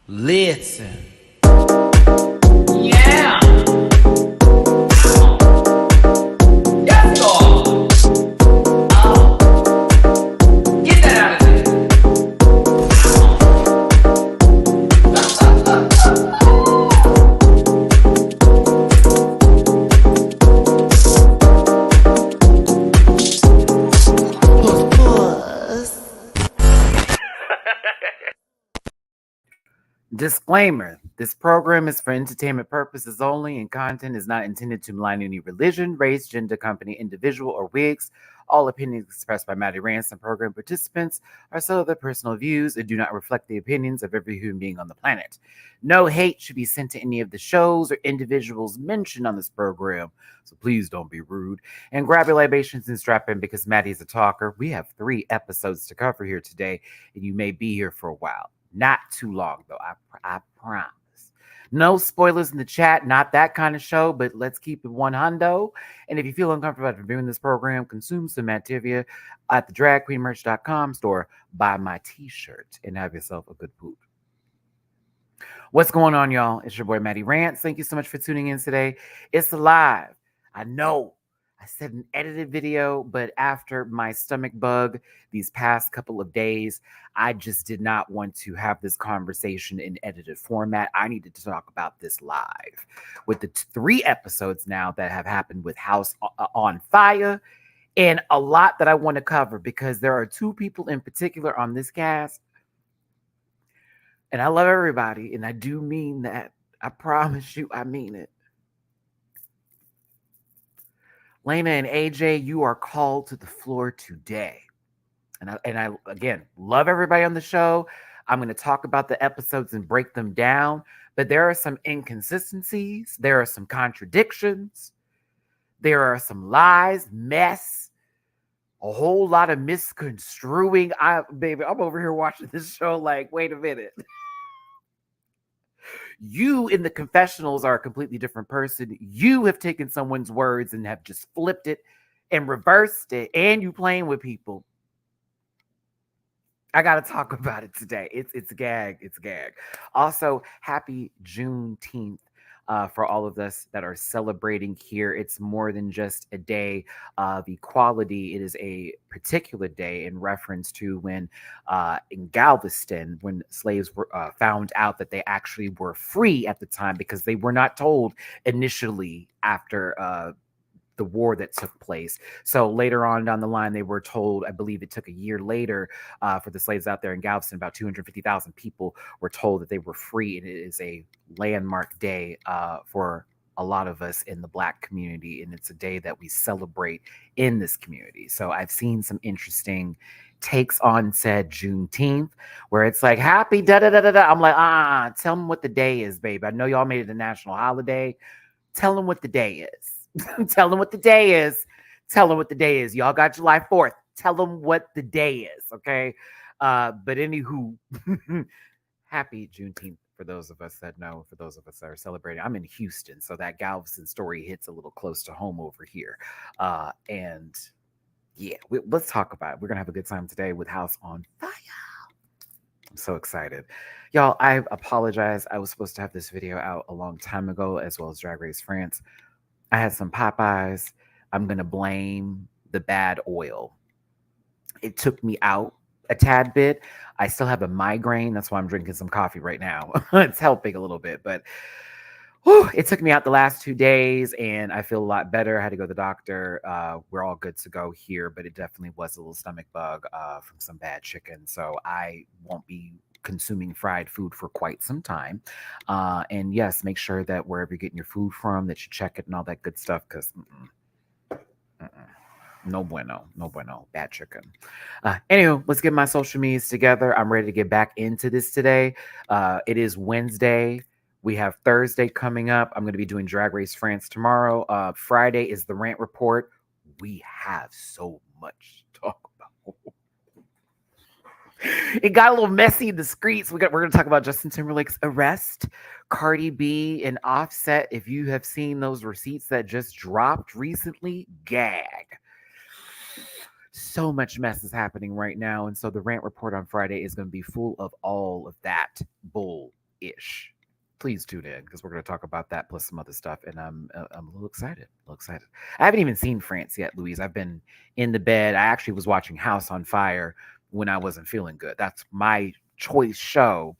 Listen. Yeah. Yes, God. Oh. Get that out of there. Disclaimer: this program is for entertainment purposes only, and content is not intended to malign any religion, race, gender, company, individual, or wigs. All opinions expressed by Maddie Rance and program participants are solely their personal views and do not reflect the opinions of every human being on the planet. No hate should be sent to any of the shows or individuals mentioned on this program, so please don't be rude. And grab your libations and strap in because Maddie's a talker. We have 3 episodes to cover here today, and you may be here for a while. Not too long, though. I promise. No spoilers in the chat. Not that kind of show, but let's keep it 100. And if you feel uncomfortable after viewing this program, consume some Mativia at the dragqueenmerch.com store. Buy my t-shirt and have yourself a good poop. What's going on, y'all? It's your boy, Maddie Rance. Thank you so much for tuning in today. It's live. I know I said an edited video, but after my stomach bug these past couple of days, I just did not want to have this conversation in edited format. I needed to talk about this live with the 3 episodes now that have happened with House on Fire, and a lot that I want to cover because there are 2 people in particular on this cast, and I love everybody, and I do mean that. I promise you, I mean it. Lena and AJ, you are called to the floor today. And I again, love everybody on the show. I'm going to talk about the episodes and break them down, but there are some inconsistencies. There are some contradictions. There are some lies, mess, a whole lot of misconstruing. Baby, I'm over here watching this show like, wait a minute. You in the confessionals are a completely different person. You have taken someone's words and have just flipped it and reversed it, and you playing with people. I got to talk about it today. It's a gag. It's a gag. Also, happy Juneteenth for all of us that are celebrating here. It's more than just a day of equality. It is a particular day in reference to when in Galveston, when slaves were found out that they actually were free at the time, because they were not told initially after the war that took place. So later on down the line, they were told, I believe it took a year later for the slaves out there in Galveston, about 250,000 people were told that they were free. And it is a landmark day for a lot of us in the Black community. And it's a day that we celebrate in this community. So I've seen some interesting takes on said Juneteenth, where it's like, happy da-da-da-da-da. I'm like, tell them what the day is, babe. I know y'all made it a national holiday. Tell them what the day is. Tell them what the day is. Tell them what the day is. Y'all got July 4th. Tell them what the day is, okay? But anywho, happy Juneteenth for those of us that know, for those of us that are celebrating. I'm in Houston, so that Galveston story hits a little close to home over here. And yeah, let's talk about it. We're going to have a good time today with House on Fire. I'm so excited. Y'all, I apologize. I was supposed to have this video out a long time ago, as well as Drag Race France. I had some Popeyes. I'm going to blame the bad oil. It took me out a tad bit. I still have a migraine. That's why I'm drinking some coffee right now. It's helping a little bit, but it took me out the last 2 days and I feel a lot better. I had to go to the doctor. We're all good to go here, but it definitely was a little stomach bug from some bad chicken. So I won't be consuming fried food for quite some time. And yes, make sure that wherever you're getting your food from, that you check it and all that good stuff, because no bueno, no bueno, bad chicken. Anyway, let's get my social medias together. I'm ready to get back into this today. It is Wednesday. We have Thursday coming up. I'm going to be doing Drag Race France tomorrow. Friday is the rant report. We have so much to talk about. It got a little messy in the streets. We're going to talk about Justin Timberlake's arrest, Cardi B and Offset. If you have seen those receipts that just dropped recently, gag. So much mess is happening right now. And so the rant report on Friday is going to be full of all of that bull ish. Please tune in because we're going to talk about that plus some other stuff, and I'm a little excited. A little excited. I haven't even seen France yet, Louise. I've been in the bed. I actually was watching House on Fire when I wasn't feeling good. That's my choice show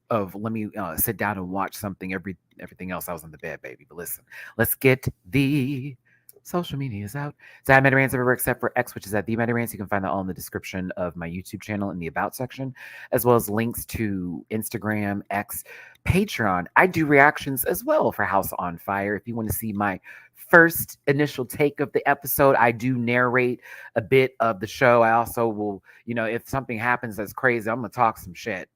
of let me sit down and watch something. Everything else I was in the bed, baby. But listen, let's get the social medias out. So I have Metarance everywhere except for X, which is at the Metarance. You can find that all in the description of my YouTube channel in the About section, as well as links to Instagram, X, Patreon. I do reactions as well for House on Fire. If you want to see my first initial take of the episode, I do narrate a bit of the show. I also will, if something happens that's crazy, I'm going to talk some shit.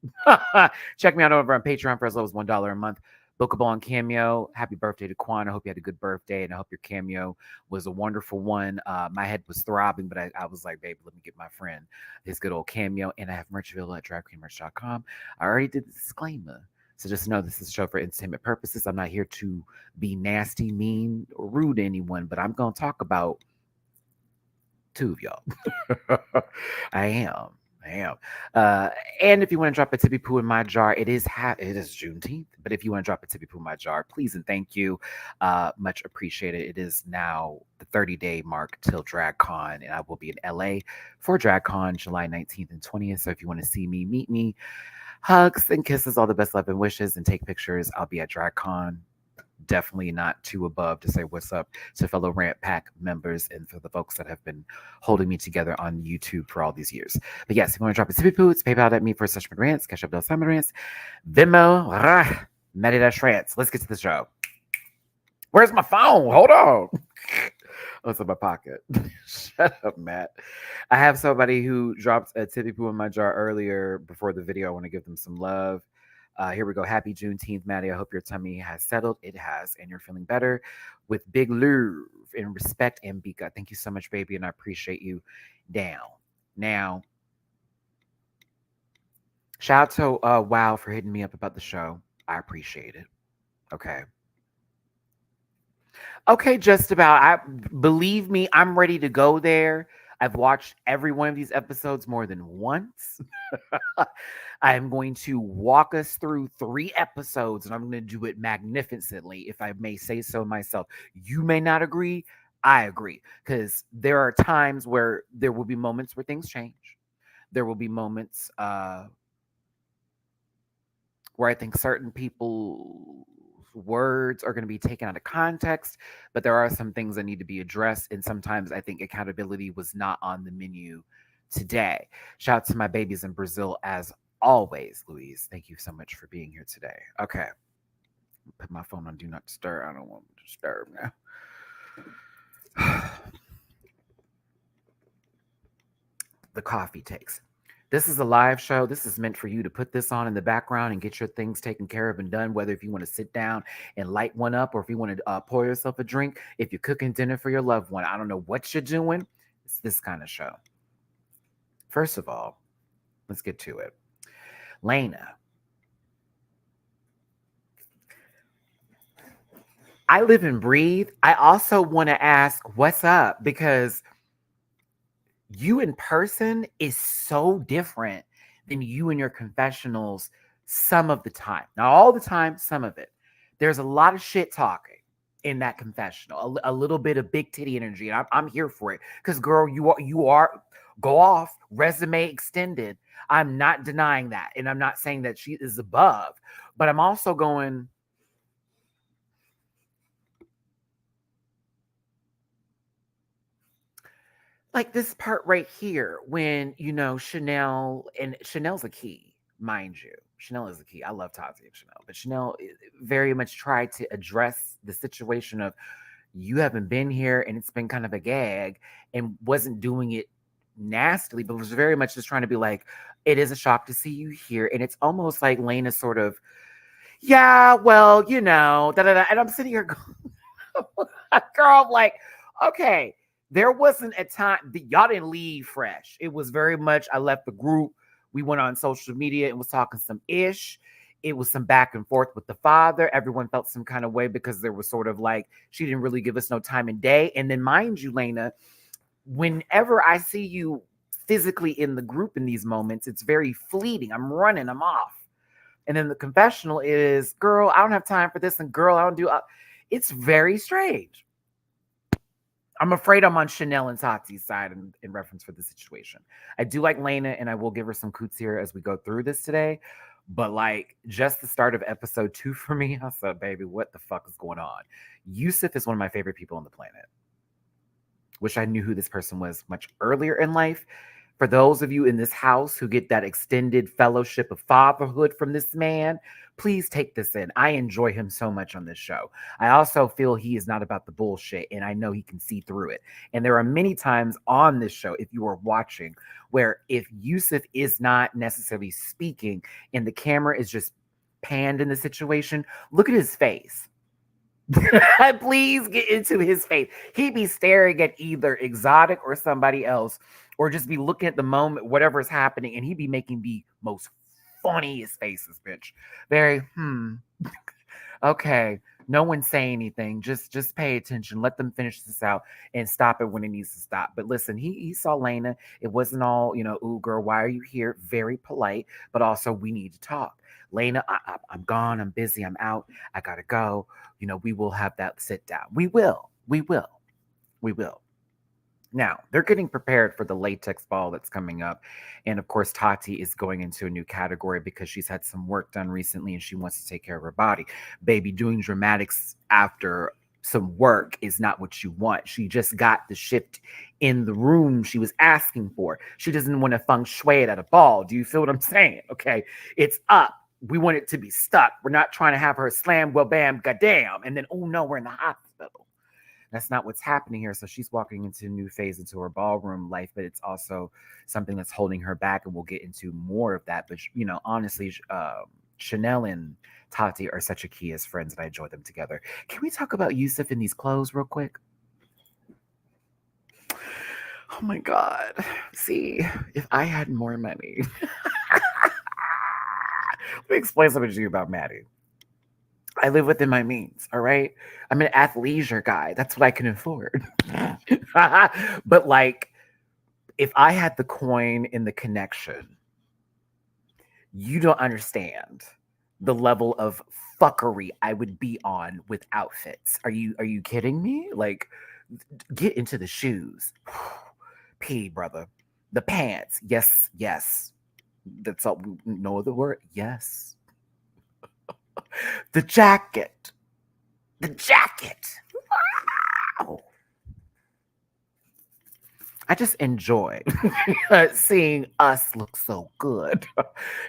Check me out over on Patreon for as low as $1 a month. Bookable on Cameo. Happy birthday to Quan. I hope you had a good birthday, and I hope your Cameo was a wonderful one. My head was throbbing, but I was like, baby, let me get my friend his good old Cameo. And I have merch available at dragqueenmerch.com. I already did the disclaimer. So just know this is a show for entertainment purposes. I'm not here to be nasty, mean, or rude to anyone, but I'm going to talk about two of y'all. I am. And if you want to drop a tippy poo in my jar, it is Juneteenth. But if you want to drop a tippy poo in my jar, please and thank you. Much appreciated. It is now the 30-day mark till DragCon, and I will be in LA for DragCon July 19th and 20th. So if you want to see me, meet me, hugs and kisses, all the best love and wishes, and take pictures, I'll be at DragCon. Definitely not too above to say what's up to fellow Rant Pack members and for the folks that have been holding me together on YouTube for all these years. But yes, if you want to drop a tippy poo, it's PayPal.me for such rants, Cash App rants, Venmo, Medi-Rants. Let's get to the show. Where's my phone? Hold on. Oh, it's in my pocket. Shut up, Matt. I have somebody who dropped a tippy poo in my jar earlier before the video. I want to give them some love. Here we go. Happy Juneteenth, Maddie. I hope your tummy has settled. It has, and you're feeling better. With big love and respect, Ambika. Thank you so much, baby, and I appreciate you. Down. Now, shout out to Wow for hitting me up about the show. I appreciate it. Okay, just about. Believe me, I'm ready to go there. I've watched every one of these episodes more than once. I am going to walk us through 3 episodes, and I'm going to do it magnificently, if I may say so myself. You may not agree. I agree, because there are times where there will be moments where things change. There will be moments where I think certain people's words are going to be taken out of context, but there are some things that need to be addressed. And sometimes I think accountability was not on the menu today. Shout out to my babies in Brazil as always, Louise. Thank you so much for being here today. Okay. Put my phone on Do Not Disturb. I don't want to disturb now. The coffee takes. This is a live show. This is meant for you to put this on in the background and get your things taken care of and done, whether if you want to sit down and light one up or if you want to pour yourself a drink, if you're cooking dinner for your loved one. I don't know what you're doing. It's this kind of show. First of all, let's get to it. Lena. I live and breathe. I also want to ask what's up, because you in person is so different than you in your confessionals some of the time. Not all the time, some of it. There's a lot of shit talking in that confessional, a little bit of big titty energy. And I'm here for it, because girl, you are go off, resume extended. I'm not denying that. And I'm not saying that she is above, but I'm also going, like this part right here, when, Chanel's a key, mind you. Chanel is a key. I love Tati and Chanel, but Chanel very much tried to address the situation of, you haven't been here and it's been kind of a gag, and wasn't doing it nastily, but was very much just trying to be like, it is a shock to see you here. And it's almost like Lena sort of, yeah, well, da, da, da. And I'm sitting here going, girl, like, okay. There wasn't a time that y'all didn't leave fresh. It was very much, I left the group. We went on social media and was talking some ish. It was some back and forth with the father. Everyone felt some kind of way because there was sort of like, she didn't really give us no time and day. And then mind you, Lena, whenever I see you physically in the group in these moments, it's very fleeting. I'm running, I'm off. And then the confessional is, girl, I don't have time for this. And girl, I don't do. It's very strange. I'm afraid I'm on Chanel and Tati's side in reference for the situation. I do like Lena, and I will give her some coots here as we go through this today. But like just the start of episode 2 for me, I said, baby, what the fuck is going on? Yousef is one of my favorite people on the planet. Wish I knew who this person was much earlier in life. For those of you in this house who get that extended fellowship of fatherhood from this man, please take this in. I enjoy him so much on this show. I also feel he is not about the bullshit, and I know he can see through it. And there are many times on this show, if you are watching, where if Yousef is not necessarily speaking and the camera is just panned in the situation, look at his face. Please get into his face. He'd be staring at either Exotic or somebody else, or just be looking at the moment, whatever is happening, and he'd be making the most funniest faces, bitch. Very, okay. No one say anything. Just pay attention. Let them finish this out and stop it when it needs to stop. But listen, he saw Lena. It wasn't all, ooh, girl, why are you here? Very polite, but also we need to talk. Lena, I'm gone. I'm busy. I'm out. I gotta go. We will have that sit down. We will. Now, they're getting prepared for the latex ball that's coming up. And of course, Tati is going into a new category because she's had some work done recently and she wants to take care of her body. Baby, doing dramatics after some work is not what you want. She just got the shift in the room she was asking for. She doesn't want to feng shui it at a ball. Do you feel what I'm saying? Okay, it's up. We want it to be stuck. We're not trying to have her slam, well, bam, goddamn. And then, oh no, we're in the hospital. That's not what's happening here. So she's walking into a new phase into her ballroom life, but it's also something that's holding her back. And we'll get into more of that. But, honestly, Chanel and Tati are such a key as friends, and I enjoy them together. Can we talk about Yousef in these clothes real quick? Oh my God. See, if I had more money. Let me explain something to you about Maddie. I live within my means, all right? I'm an athleisure guy. That's what I can afford. But like, if I had the coin in the connection, you don't understand the level of fuckery I would be on with outfits. Are you kidding me? Like, get into the shoes. P, brother. The pants. Yes. That's all. No other word. Yes. The jacket. Wow. I just enjoy seeing us look so good.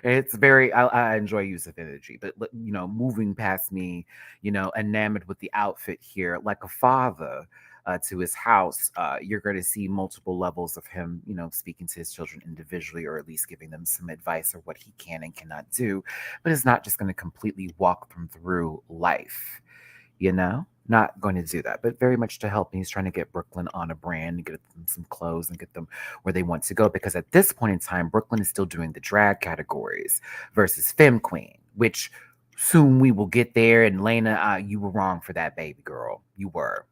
It's very, I enjoy use of energy, but moving past me, enamored with the outfit here, like a father to his house, you're going to see multiple levels of him, speaking to his children individually, or at least giving them some advice of what he can and cannot do. But it's not just going to completely walk them through life, not going to do that, but very much to help. And he's trying to get Brooklyn on a brand, get them some clothes and get them where they want to go. Because at this point in time, Brooklyn is still doing the drag categories versus Femme Queen, which soon we will get there. And Lena, you were wrong for that, baby girl. You were.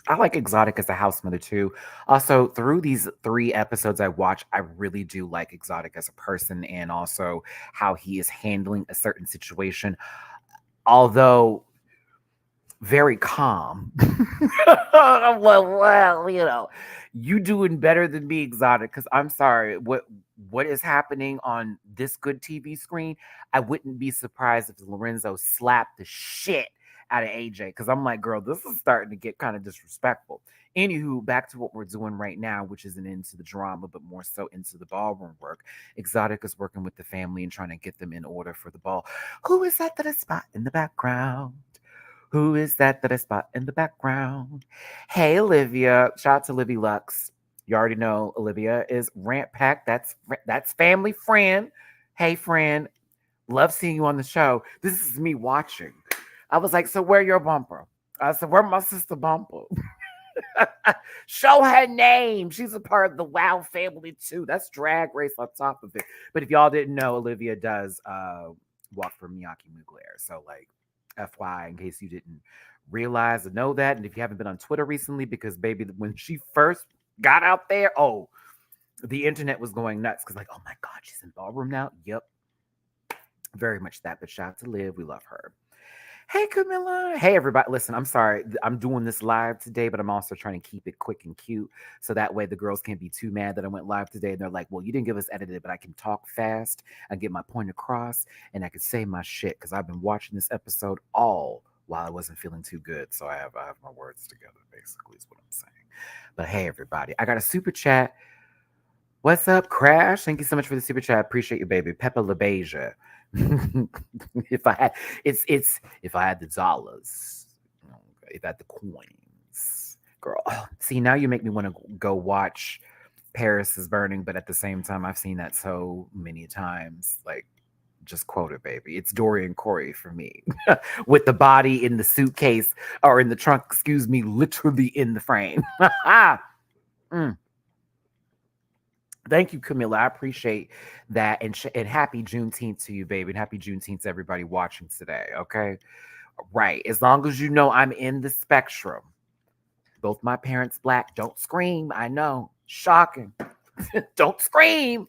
I like Exotic as a house mother too. Also, through these 3 episodes I watched, I really do like Exotic as a person, and also how he is handling a certain situation. Although very calm. I'm like, well, you doing better than me, Exotic, because I'm sorry, what is happening on this good TV screen, I wouldn't be surprised if Lorenzo slapped the shit out of AJ, because I'm like, girl, this is starting to get kind of disrespectful. Anywho, back to what we're doing right now, which isn't into the drama, but more so into the ballroom work. Exotic is working with the family and trying to get them in order for the ball. Who is that I spot in the background? Who is that I spot in the background? Hey, Olivia. Shout out to Livy Lux. You already know Olivia is Rant Pack. That's family friend. Hey, friend. Love seeing you on the show. This is me watching. I was like, so where your bumper? I said, where my sister bumper? Show her name. She's a part of the WoW family too. That's Drag Race on top of it. But if y'all didn't know, Olivia does walk for Miyake-Mugler. So like, FYI, in case you didn't realize or know that. And if you haven't been on Twitter recently, because baby, when she first got out there, the internet was going nuts. Because like, oh my God, she's in ballroom now. Yep. Very much that. But shout out to Liv. We love her. Hey, Camilla. Hey, everybody. Listen, I'm sorry. I'm doing this live today, but I'm also trying to keep it quick and cute. So that way the girls can't be too mad that I went live today. And they're like, well, you didn't give us edited, but I can talk fast and get my point across and I can say my shit because I've been watching this episode all while I wasn't feeling too good. So I have my words together, basically, is what I'm saying. But hey, everybody. I got a super chat. What's up, Crash? Thank you so much for the super chat. Appreciate you, baby. Peppa LaBeija. if I had if I had the dollars, if I had the coins, girl. See, now you make me want to go watch Paris is Burning, but at the same time, I've seen that so many times. Like, just quote it, baby. It's Dorian Corey for me, with the body in the suitcase or in the trunk. Excuse me, literally in the frame. mm. Thank you, Camilla. I appreciate that. And happy Juneteenth to you, baby. And happy Juneteenth to everybody watching today. Okay. Right. As long as you know I'm in the spectrum. Both my parents black. Don't scream. I know. Shocking. Don't scream.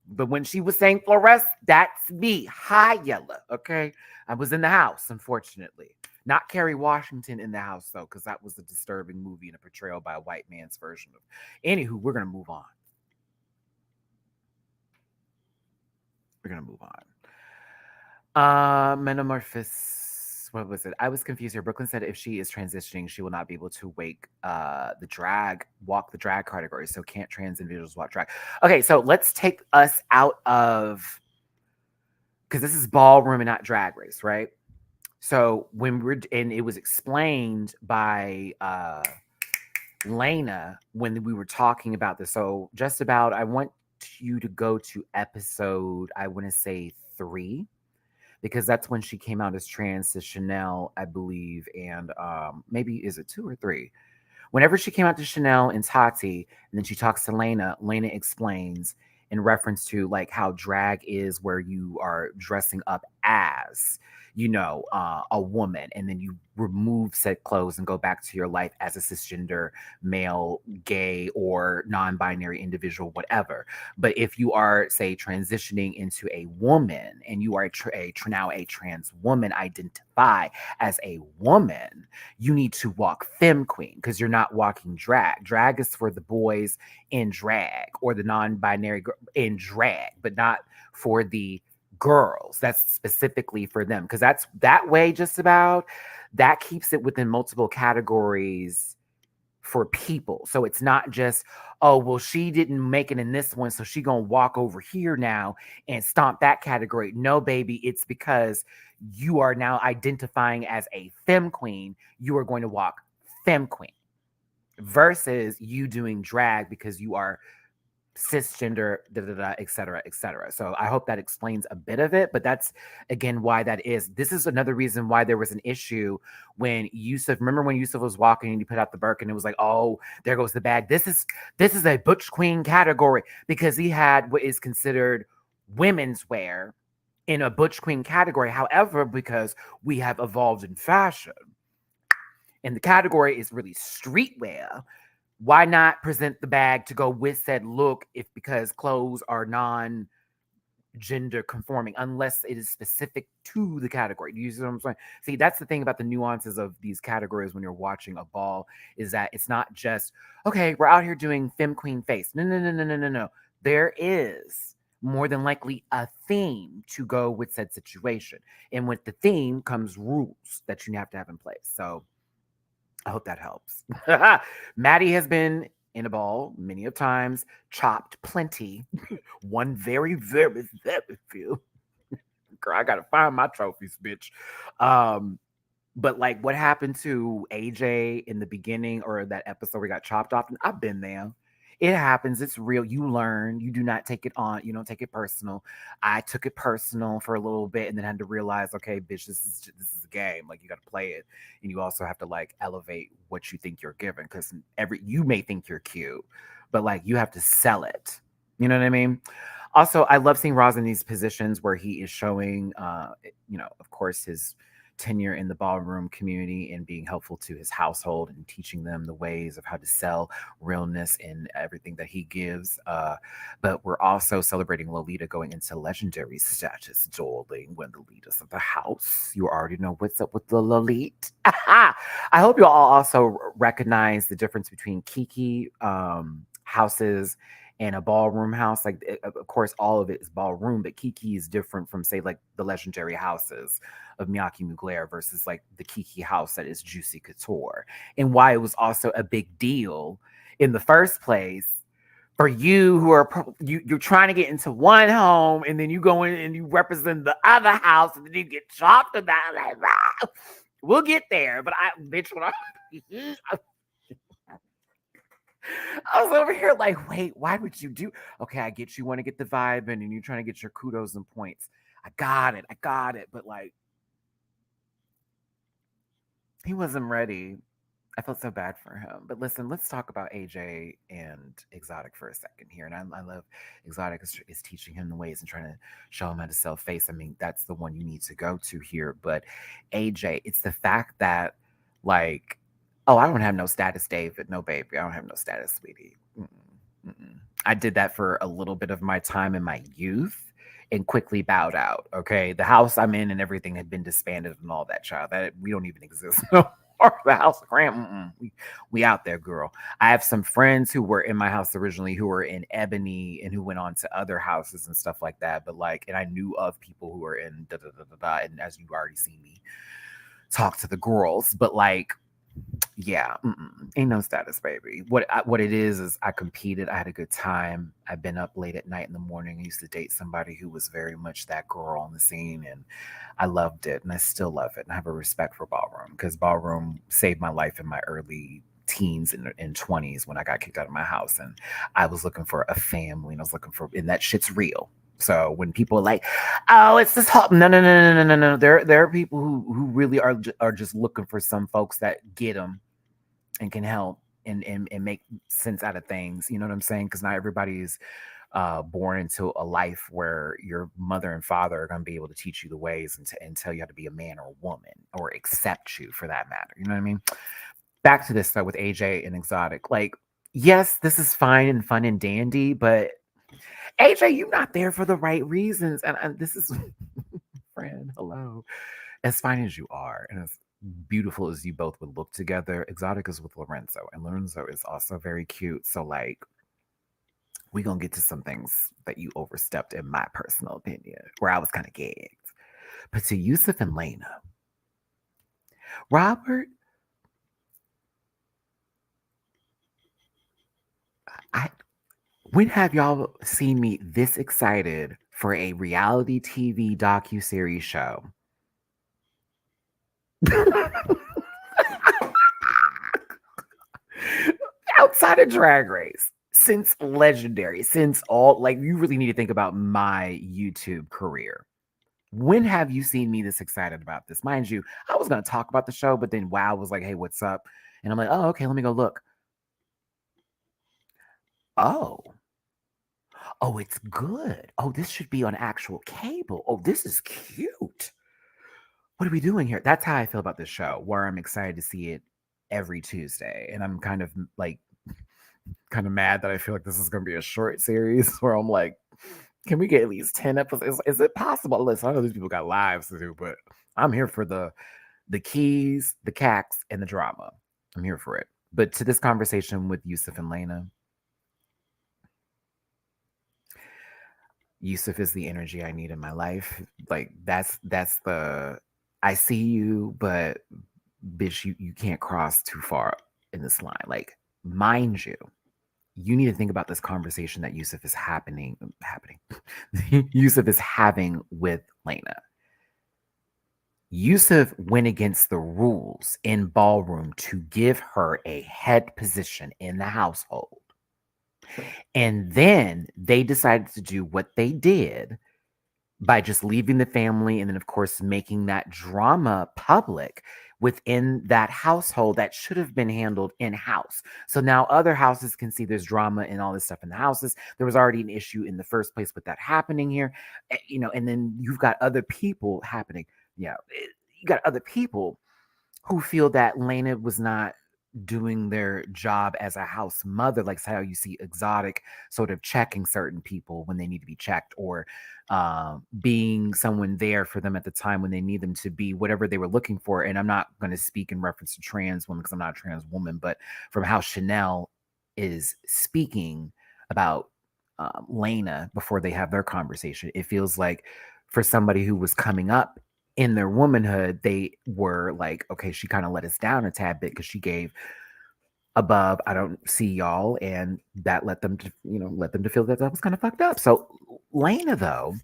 But when she was saying fluoresce, that's me. High yellow. Okay. I was in the house, unfortunately. Not Kerry Washington in the house, though, because that was a disturbing movie and a portrayal by a white man's version of. Anywho, we're going to move on. We're going to move on. Metamorphosis. What was it? I was confused here. Brooklyn said if she is transitioning, she will not be able to walk the drag category. So can't trans individuals walk drag? Okay, so let's take us out of, because this is ballroom and not drag race, right? So and it was explained by Lena when we were talking about this. So just about, I want you to go to episode, I want to say 3, because that's when she came out as trans to Chanel, I believe, and maybe is it 2 or 3? Whenever she came out to Chanel and Tati, and then she talks to Lena, Lena explains in reference to like how drag is where you are dressing up as, a woman, and then you remove said clothes and go back to your life as a cisgender male, gay, or non-binary individual, whatever. But if you are, say, transitioning into a woman and you are now a trans woman, identify as a woman, you need to walk femme queen because you're not walking drag. Drag is for the boys in drag or the non-binary in drag, but not for the girls. That's specifically for them because that's that way. Just about that keeps it within multiple categories for people. So it's not just, oh, well, she didn't make it in this one, so she gonna walk over here now and stomp that category. No, baby, it's because you are now identifying as a femme queen. You are going to walk femme queen versus you doing drag because you are cisgender, et cetera, et cetera. So I hope that explains a bit of it, but that's again why that is. This is another reason why there was an issue when Yousef, remember when Yousef was walking and he put out the Birkin, it was like, oh, there goes the bag. This is a butch queen category because he had what is considered women's wear in a butch queen category. However, because we have evolved in fashion and the category is really streetwear, why not present the bag to go with said look because clothes are non-gender conforming unless it is specific to the category. Do you see what I'm saying? See, that's the thing about the nuances of these categories when you're watching a ball is that it's not just, okay, we're out here doing femme queen face. No. There is more than likely a theme to go with said situation. And with the theme comes rules that you have to have in place. So I hope that helps. Maddie has been in a ball many of times, chopped plenty. One very, very, very few. Girl, I gotta find my trophies, bitch. But like what happened to AJ in the beginning or that episode where he got chopped off, and I've been there. It happens. It's real. You learn. You do not take it on. You don't take it personal. I took it personal for a little bit and then had to realize, okay, bitch, this is a game. Like you got to play it, and you also have to like elevate what you think you're given because you may think you're cute, but like you have to sell it. You know what I mean? Also, I love seeing Roz in these positions where he is showing, of course, his tenure in the ballroom community and being helpful to his household and teaching them the ways of how to sell realness in everything that he gives. But we're also celebrating Lolita going into legendary status, darling, when the leaders of the house. You already know what's up with the Lolita. I hope you all also recognize the difference between Kiki houses and a ballroom house. Like, of course, all of it is ballroom, but Kiki is different from, say, like the legendary houses of Miyake-Mugler versus like the Kiki house that is Juicy Couture, and why it was also a big deal in the first place for you who are you're trying to get into one home and then you go in and you represent the other house and then you get chopped about like ah. We'll get there, but I bitch when I was over here like, wait, why would you do? Okay, I get you want to get the vibe in and you're trying to get your kudos and points. I got it. But like, he wasn't ready. I felt so bad for him. But listen, let's talk about AJ and Exotic for a second here. And I love Exotic is teaching him the ways and trying to show him how to sell face. I mean, that's the one you need to go to here. But AJ, it's the fact that, like, oh, I don't have no status, David. No, baby. I don't have no status, sweetie. Mm-mm, mm-mm. I did that for a little bit of my time in my youth and quickly bowed out. Okay. The house I'm in and everything had been disbanded and all that, child. That we don't even exist. Or the house of Graham. We out there, girl. I have some friends who were in my house originally who were in Ebony and who went on to other houses and stuff like that. But like, and I knew of people who were in da da da da da. And as you already see me talk to the girls, but like, yeah, ain't no status, baby. What it is I competed. I had a good time. I've been up late at night in the morning. I used to date somebody who was very much that girl on the scene, and I loved it, and I still love it. And I have a respect for ballroom because ballroom saved my life in my early teens and 20s when I got kicked out of my house, and I was looking for a family, and I was looking for, and that shit's real. So when people are like, "Oh, it's this hot," no. There are people who really are just looking for some folks that get them and can help and make sense out of things. You know what I'm saying? Because not everybody is born into a life where your mother and father are going to be able to teach you the ways and tell you how to be a man or a woman or accept you for that matter. You know what I mean? Back to this though with AJ and Exotic. Like, yes, this is fine and fun and dandy, but AJ, you're not there for the right reasons. And this is, friend, hello. As fine as you are, and as beautiful as you both would look together, Exotic is with Lorenzo, and Lorenzo is also very cute. So, like, we're going to get to some things that you overstepped, in my personal opinion, where I was kind of gagged. But to Yousef and Lena, Robert, when have y'all seen me this excited for a reality TV docu-series show? Outside of Drag Race, since Legendary, since all, like, you really need to think about my YouTube career. When have you seen me this excited about this? Mind you, I was going to talk about the show, but then Wow was like, hey, what's up? And I'm like, oh, okay, let me go look. Oh, it's good. Oh, this should be on actual cable. Oh, this is cute. What are we doing here? That's how I feel about this show, where I'm excited to see it every Tuesday. And I'm kind of like, kind of mad that I feel like this is going to be a short series where I'm like, can we get at least 10 episodes? Is it possible? Listen, I know these people got lives to do, but I'm here for the keys, the cacks, and the drama. I'm here for it. But to this conversation with Yousef and Lena, Yousef is the energy I need in my life. Like that's the I see you, but bitch, you can't cross too far in this line. Like, mind you, you need to think about this conversation that Yousef is Yousef is having with Lena. Yousef went against the rules in ballroom to give her a head position in the household. And then they decided to do what they did by just leaving the family and then, of course, making that drama public within that household that should have been handled in-house. So now other houses can see there's drama and all this stuff in the houses. There was already an issue in the first place with that happening here, and then you've got other people happening. Yeah, you got other people who feel that Lena was not doing their job as a house mother, like how you see Exotic sort of checking certain people when they need to be checked, or being someone there for them at the time when they need them to be whatever they were looking for. And I'm not going to speak in reference to trans women because I'm not a trans woman, but from how Chanel is speaking about Lena before they have their conversation, it feels like for somebody who was coming up in their womanhood, they were like, okay, she kind of let us down a tad bit because she gave above, I don't see y'all, and that let them to, let them to feel that was kind of fucked up. So Lena, though,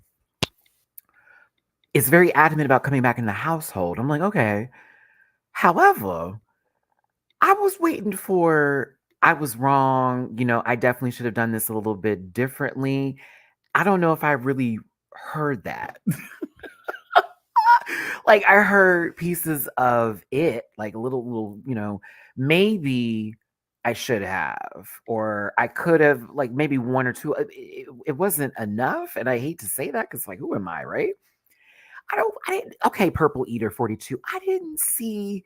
is very adamant about coming back in the household. I'm like, okay. However, I was waiting for, I was wrong. I definitely should have done this a little bit differently. I don't know if I really heard that. Like I heard pieces of it, like little, maybe I should have, or I could have, like maybe one or two. It wasn't enough, and I hate to say that because, like, who am I, right? I didn't. Okay, Purple Eater 42. I didn't see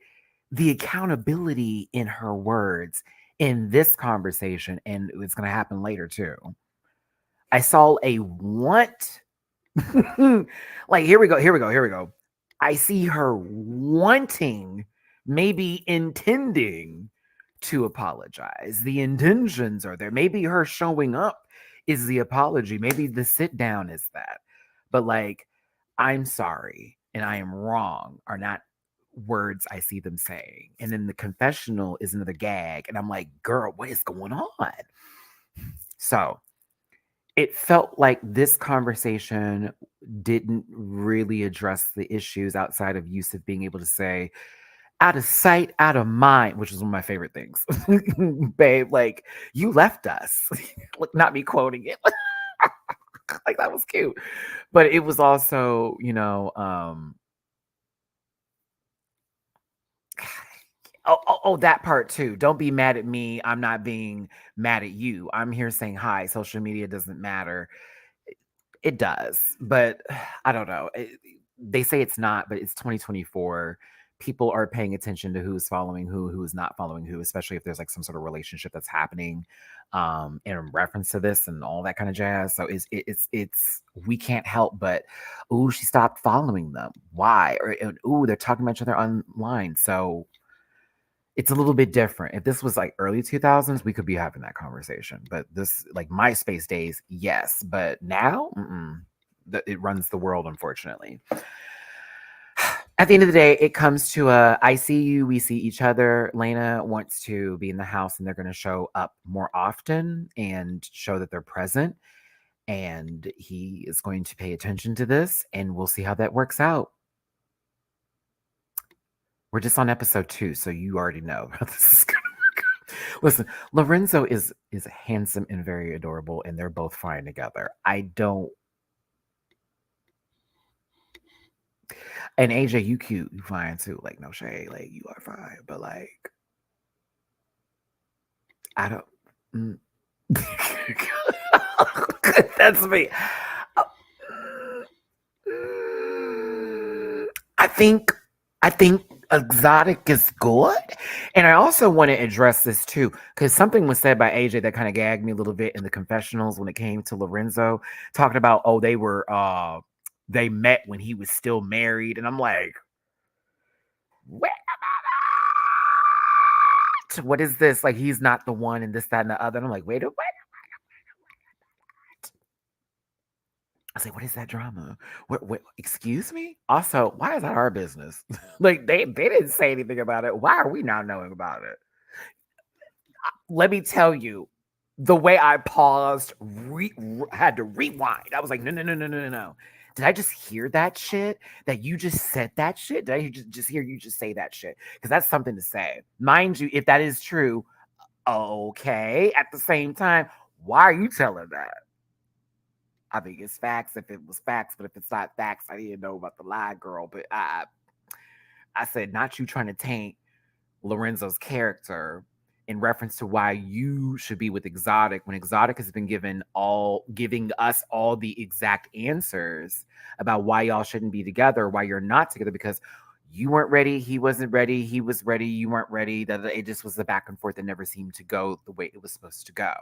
the accountability in her words in this conversation, and it's going to happen later too. I saw a want. Like, here we go. I see her wanting, maybe intending to apologize. The intentions are there. Maybe her showing up is the apology. Maybe the sit down is that. But like, I'm sorry and I am wrong are not words I see them saying. And then the confessional is another gag. And I'm like, girl, what is going on? So it felt like this conversation didn't really address the issues outside of Yousef being able to say, out of sight, out of mind, which is one of my favorite things. Babe, like, you left us. Like, not me quoting it. Like, that was cute. But it was also, that part too. Don't be mad at me. I'm not being mad at you. I'm here saying hi. Social media doesn't matter. It does, but I don't know. They say it's not, but it's 2024. People are paying attention to who's following who is not following who, especially if there's like some sort of relationship that's happening in reference to this and all that kind of jazz. So it's we can't help but, ooh, she stopped following them. Why? Or ooh, they're talking about each other online. So it's a little bit different. If this was like early 2000s, we could be having that conversation. But this, like MySpace days, yes. But now, it runs the world, unfortunately. At the end of the day, it comes to I see you, we see each other. Lena wants to be in the house and they're going to show up more often and show that they're present. And he is going to pay attention to this and we'll see how that works out. We're just on episode 2, so you already know how this is going to work out. Listen, Lorenzo is handsome and very adorable, and they're both fine together. And AJ, you cute, you fine too. Like, no shade, like you are fine, but like, I don't. That's me. I think Exotic is good. And I also want to address this too, because something was said by AJ that kind of gagged me a little bit in the confessionals when it came to Lorenzo, talking about, oh, they met when he was still married. And I'm like, what is this? Like, he's not the one and this, that, and the other. And I'm like, wait. I say, what is that drama? What, excuse me? Also, why is that our business? Like, they didn't say anything about it. Why are we not knowing about it? Let me tell you, the way I paused, had to rewind. I was like, no. Did I just hear that shit? That you just said that shit? Did I just hear you just say that shit? Because that's something to say. Mind you, if that is true, okay. At the same time, why are you telling that? I think it's facts if it was facts, but if it's not facts, I didn't know about the lie, girl. But I said, not you trying to taint Lorenzo's character in reference to why you should be with Exotic when Exotic has been giving us all the exact answers about why y'all shouldn't be together, why you're not together, because You weren't ready. He wasn't ready. He was ready. You weren't ready. That it just was the back and forth that never seemed to go the way it was supposed to go.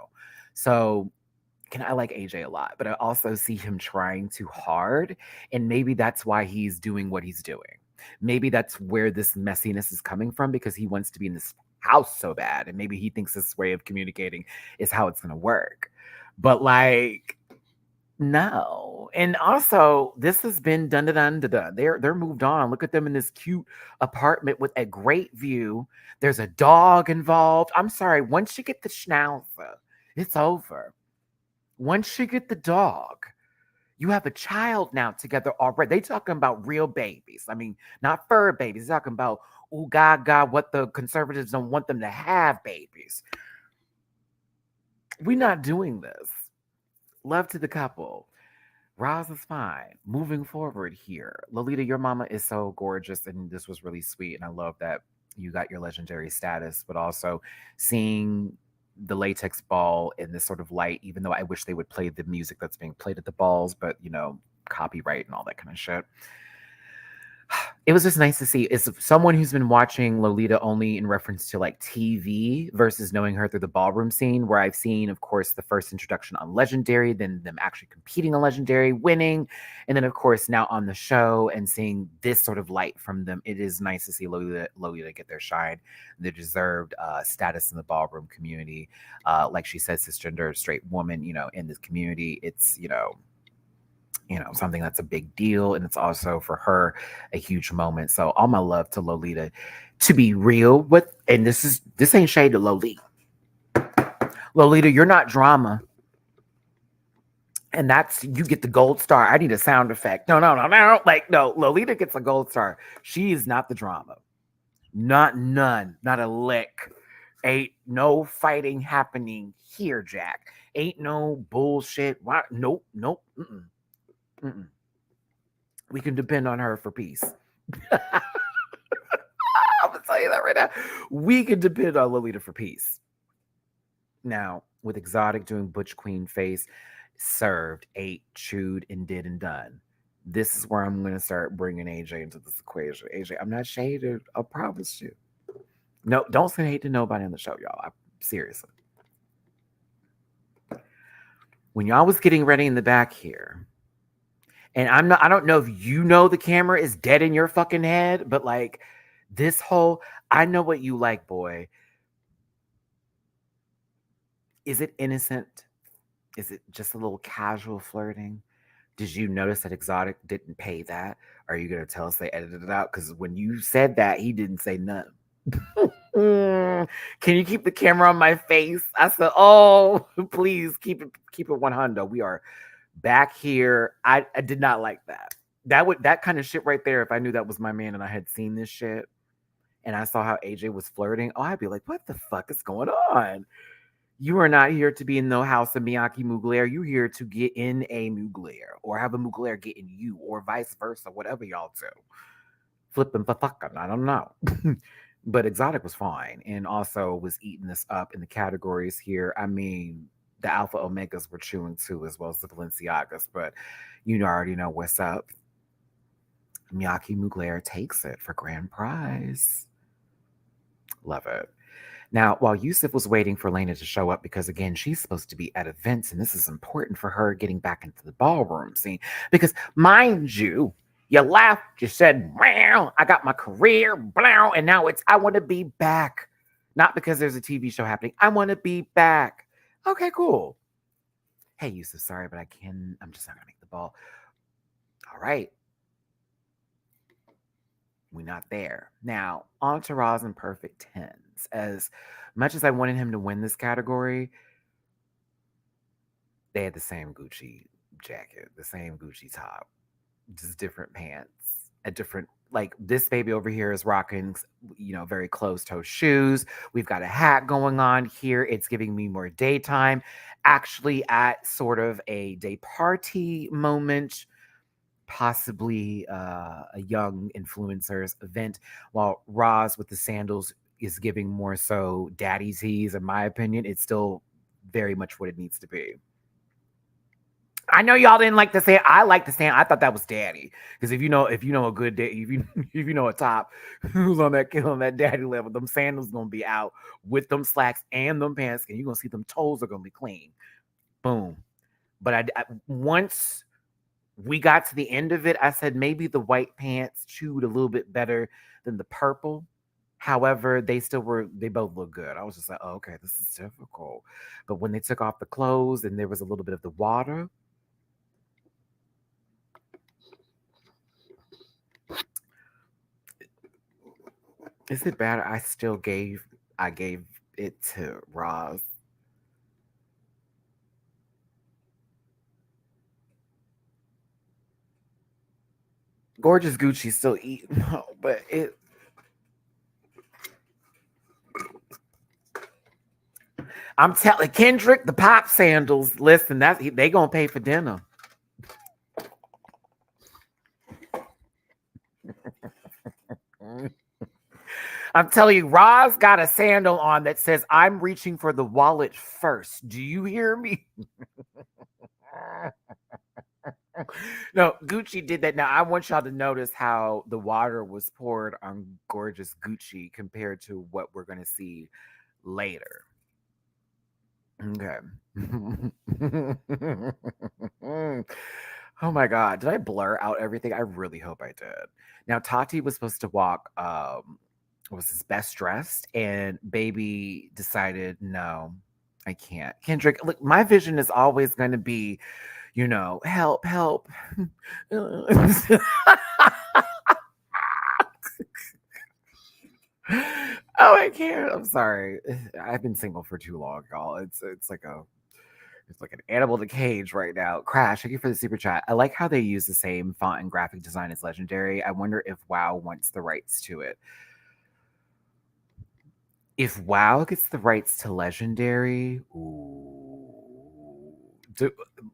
So I like AJ a lot, but I also see him trying too hard. And maybe that's why he's doing what he's doing. Maybe that's where this messiness is coming from because he wants to be in this house so bad. And maybe he thinks this way of communicating is how it's going to work. But like, no. And also, this has been done. They're moved on. Look at them in this cute apartment with a great view. There's a dog involved. I'm sorry, once you get the schnauzer, it's over. Once you get the dog, you have a child now together already. They talking about real babies. I mean, not fur babies. They're talking about, oh God, what the conservatives don't want them to have babies. We're not doing this. Love to the couple. Roz is fine. Moving forward here. Lolita, your mama is so gorgeous, and this was really sweet. And I love that you got your legendary status, but also seeing the latex ball in this sort of light, even though I wish they would play the music that's being played at the balls, but copyright and all that kind of shit. It was just nice to see. As someone who's been watching Lolita only in reference to like TV versus knowing her through the ballroom scene, where I've seen, of course, the first introduction on Legendary, then them actually competing on Legendary, winning, and then, of course, now on the show and seeing this sort of light from them. It is nice to see Lolita get their shine, the deserved status in the ballroom community. Like she said, cisgender, straight woman, in this community, it's, something that's a big deal. And it's also for her a huge moment. So all my love to Lolita. To be real with, and this ain't shade to Lolita. Lolita, you're not drama. And you get the gold star. I need a sound effect. No. Like, no, Lolita gets a gold star. She is not the drama. None. Not a lick. Ain't no fighting happening here, Jack. Ain't no bullshit. Why? Nope. Mm-mm. Mm-mm. We can depend on her for peace. I'm gonna tell you that right now. We can depend on Lolita for peace. Now, with Exotic doing Butch Queen face, served, ate, chewed, and did and done. This is where I'm going to start bringing AJ into this equation. AJ, I'm not shaded. I promise you. No, don't say hate to nobody on the show, y'all. Seriously. When y'all was getting ready in the back here, and I don't know if you know the camera is dead in your fucking head, but like this whole, I know what you like, boy. Is it innocent? Is it just a little casual flirting? Did you notice that Exotic didn't pay that? Are you going to tell us they edited it out? Because when you said that, he didn't say nothing. Can you keep the camera on my face? I said, oh, please keep it 100. We are back here. I did not like that. That kind of shit right there. If I knew that was my man and I had seen this shit and I saw how AJ was flirting, I'd be like, what the fuck is going on? You are not here to be in the house of Miyake-Mugler. You're here to get in a Mugler or have a Mugler get in you or vice versa, whatever y'all do. Flipping for fucking, I don't know. But Exotic was fine and also was eating this up in the categories here. I mean, the Alpha Omegas were chewing too, as well as the Balenciagas, but you already know what's up. Miyake-Mugler takes it for grand prize. Love it. Now, while Yousef was waiting for Lena to show up, because again, she's supposed to be at events, and this is important for her getting back into the ballroom scene. Because, mind you, you laughed, you said, wow, I got my career, blah, and now it's, I want to be back. Not because there's a TV show happening. I want to be back. Okay, cool. Hey, Yousef, sorry, but I'm just not going to make the ball. All right. We're not there. Now, Entourage and Perfect 10s. As much as I wanted him to win this category, they had the same Gucci jacket, the same Gucci top, just different pants, a different, like this baby over here is rocking, very closed-toe shoes. We've got a hat going on here. It's giving me more daytime. Actually, at sort of a day party moment, possibly a young influencers event, while Roz with the sandals is giving more so daddy tees. In my opinion, it's still very much what it needs to be. I know y'all didn't like the sand. I like the sand. I thought that was daddy. Because if you know a good day, if you know a top who's on that daddy level, them sandals gonna be out with them slacks and them pants, and you're gonna see them toes are gonna be clean. Boom. But once we got to the end of it, I said maybe the white pants chewed a little bit better than the purple. However, they both look good. I was just like, oh, okay, this is difficult. But when they took off the clothes and there was a little bit of the water, is it bad? I gave it to Roz. Gorgeous Gucci still eat, no, but it. I'm telling Kendrick, the pop sandals. Listen, they gonna pay for dinner. I'm telling you, Roz got a sandal on that says, "I'm reaching for the wallet first." Do you hear me? No, Gucci did that. Now I want y'all to notice how the water was poured on gorgeous Gucci compared to what we're gonna see later. Okay. Oh my god, did I blur out everything? I really hope I did. Now Tati was supposed to walk was his best dressed, and baby decided no, I can't. Kendrick, look, my vision is always going to be, help, help. Oh, I can't. I'm sorry. I've been single for too long, y'all. It's like an animal in a cage right now. Crash, thank you for the super chat. I like how they use the same font and graphic design as Legendary. I wonder if WoW wants the rights to it. If WoW gets the rights to Legendary,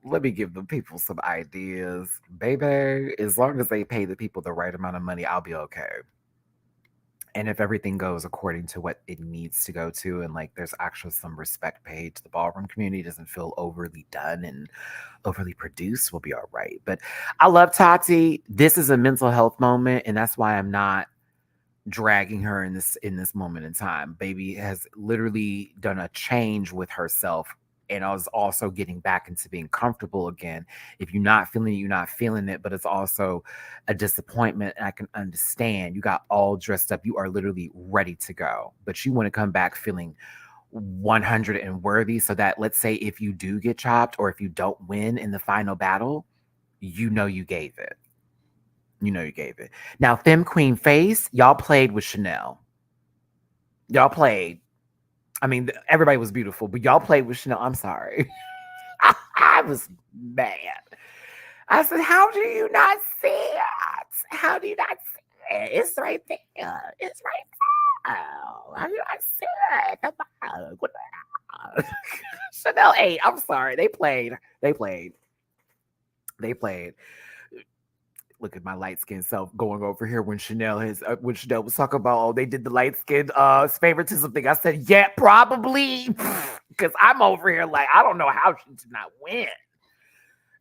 let me give the people some ideas. Baby, as long as they pay the people the right amount of money, I'll be okay. And if everything goes according to what it needs to go to, and like there's actually some respect paid to the ballroom community, doesn't feel overly done and overly produced, we'll be all right. But I love Tati. This is a mental health moment, and that's why I'm not dragging her in this moment in time. Baby has literally done a change with herself, and I was also getting back into being comfortable again. If you're not feeling it, you're not feeling it, but it's also a disappointment, and I can understand. You got all dressed up, you are literally ready to go, but you want to come back feeling 100 and worthy, so that, let's say, if you do get chopped or if you don't win in the final battle, you gave it. You gave it. Now, Femme Queen Face, y'all played with Chanel. Y'all played. I mean, everybody was beautiful, but y'all played with Chanel. I'm sorry. I was mad. I said, how do you not see it? How do you not see it? It's right there. It's right there. How do you not see it? Come on. Chanel 8. I'm sorry. They played. They played. They played. Look at my light skinned self going over here when Chanel was talking about, oh, they did the light skinned favoritism thing. I said, yeah, probably, because I'm over here like, I don't know how she did not win.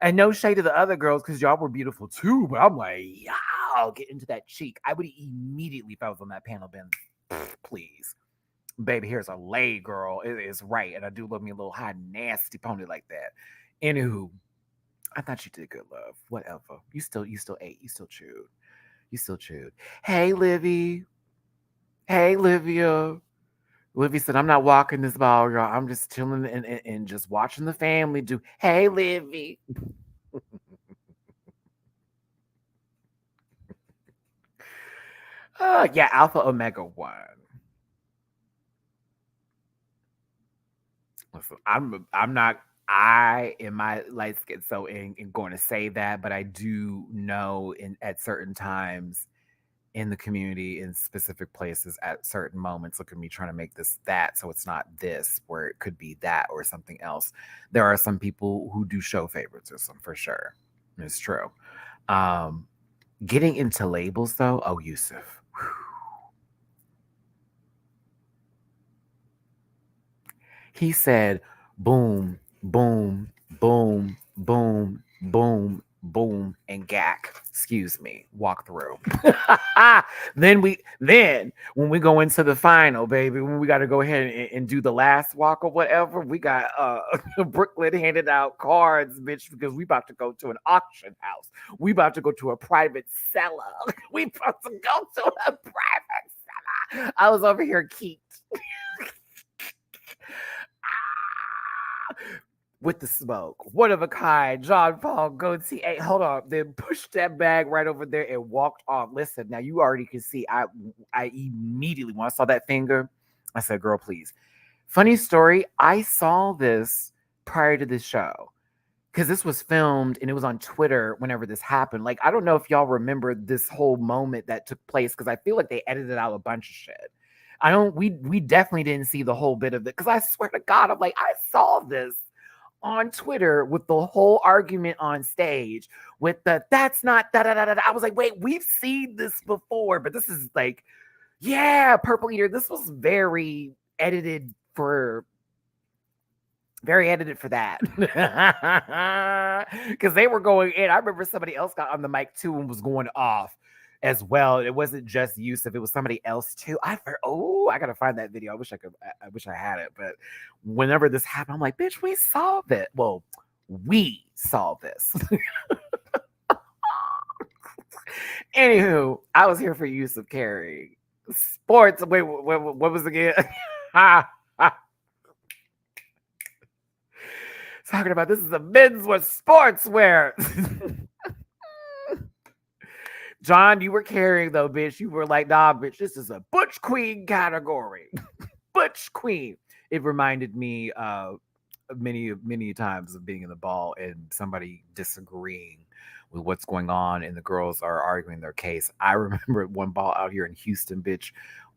And no shade to the other girls, because y'all were beautiful too. But I'm like, y'all get into that cheek. I would immediately, if I was on that panel, been, please, baby, here's a lay girl. It is right, and I do love me a little hot nasty pony like that. Anywho, I thought you did good, love. Whatever. You still ate. You still chewed. You still chewed. Hey, Livy. Hey, Livia. Livy said, I'm not walking this ball, y'all. I'm just chilling and just watching the family do. Hey, Livy. Yeah, Alpha Omega 1. Listen, I'm not I in my light skin so in going to say that, but I do know at certain times in the community in specific places at certain moments, look at me trying to make this that so it's not this, where it could be that or something else. There are some people who do show favoritism for sure. It's true. um Getting into labels though, oh, Yousef. He said boom, boom, boom, boom, boom, boom, and gack. Excuse me. Walk through. then when we go into the final, baby, when we got to go ahead and do the last walk or whatever, we got Brooklyn handed out cards, bitch, because we about to go to an auction house. We about to go to a private seller. We about to go to a private seller. I was over here keeped with the smoke. One of a kind, John Paul goatee. Hey, hold on. Then pushed that bag right over there and walked off. Listen, now you already can see. I immediately when I saw that finger, I said, "Girl, please." Funny story. I saw this prior to this show because this was filmed and it was on Twitter whenever this happened. Like, I don't know if y'all remember this whole moment that took place because I feel like they edited out a bunch of shit. I don't. We definitely didn't see the whole bit of it because I swear to God, I'm like, I saw this on Twitter with the whole argument on stage with the that's not da da da da. I was like, wait, we've seen this before, but this is like, yeah, Purple Eater. This was edited for very edited for that because they were going in. I remember somebody else got on the mic too and was going off as well. It wasn't just Yousef; it was somebody else too. I gotta find that video. I wish I could. I wish I had it. But whenever this happened, I'm like, bitch, we saw that. Well, we saw this. Anywho, I was here for Yousef carrying sports. Wait, what was again? Talking about this is a men's with sportswear. John, you were carrying though, bitch. You were like, nah, bitch, this is a butch queen category. Butch queen. It reminded me many times of being in the ball and somebody disagreeing with what's going on and the girls are arguing their case. I remember one ball out here in Houston, bitch.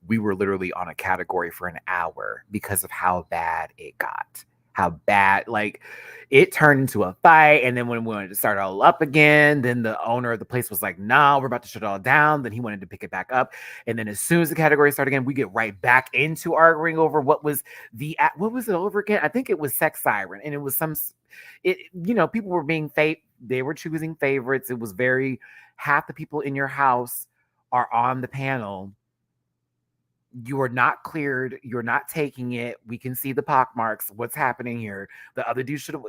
We were literally on a category for an hour because of how bad it got. How bad, like it turned into a fight. And then when we wanted to start all up again, then the owner of the place was like, no, we're about to shut it all down. Then he wanted to pick it back up. And then as soon as the category started again, we get right back into arguing over what was it over again? I think it was Sex Siren. And it was people were being they were choosing favorites. It was very half the people in your house are on the panel. You are not cleared. You're not taking it. We can see the pock marks. What's happening here? The other dude should have.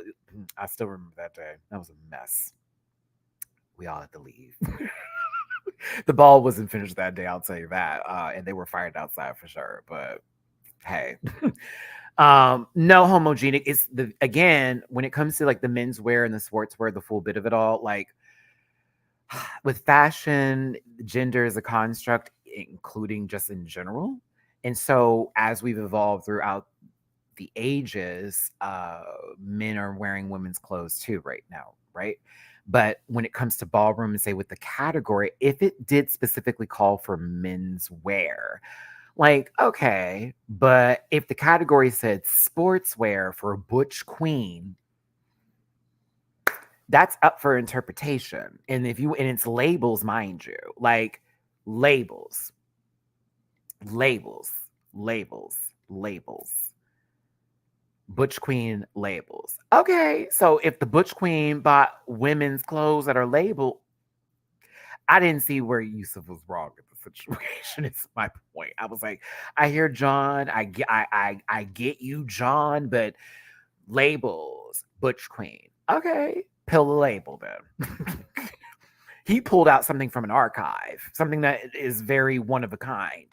I still remember that day. That was a mess. We all had to leave. The ball wasn't finished that day. I'll tell you that. And they were fired outside for sure. But hey, no homogenic. It's again when it comes to like the menswear and the sportswear, the full bit of it all. Like with fashion, gender is a construct, including just in general. And so as we've evolved throughout the ages, men are wearing women's clothes too right now, right? But when it comes to ballroom and say with the category, if it did specifically call for men's wear, like, okay, but if the category said sportswear for a butch queen, that's up for interpretation. And and it's labels, mind you, like labels, labels, labels, labels, butch queen labels. Okay, so if the butch queen bought women's clothes that are labeled, I didn't see where Yousef was wrong in the situation. It's my point. I was like, I hear John, I get you, John, but labels, butch queen. Okay, pill the label then. He pulled out something from an archive, something that is very one of a kind,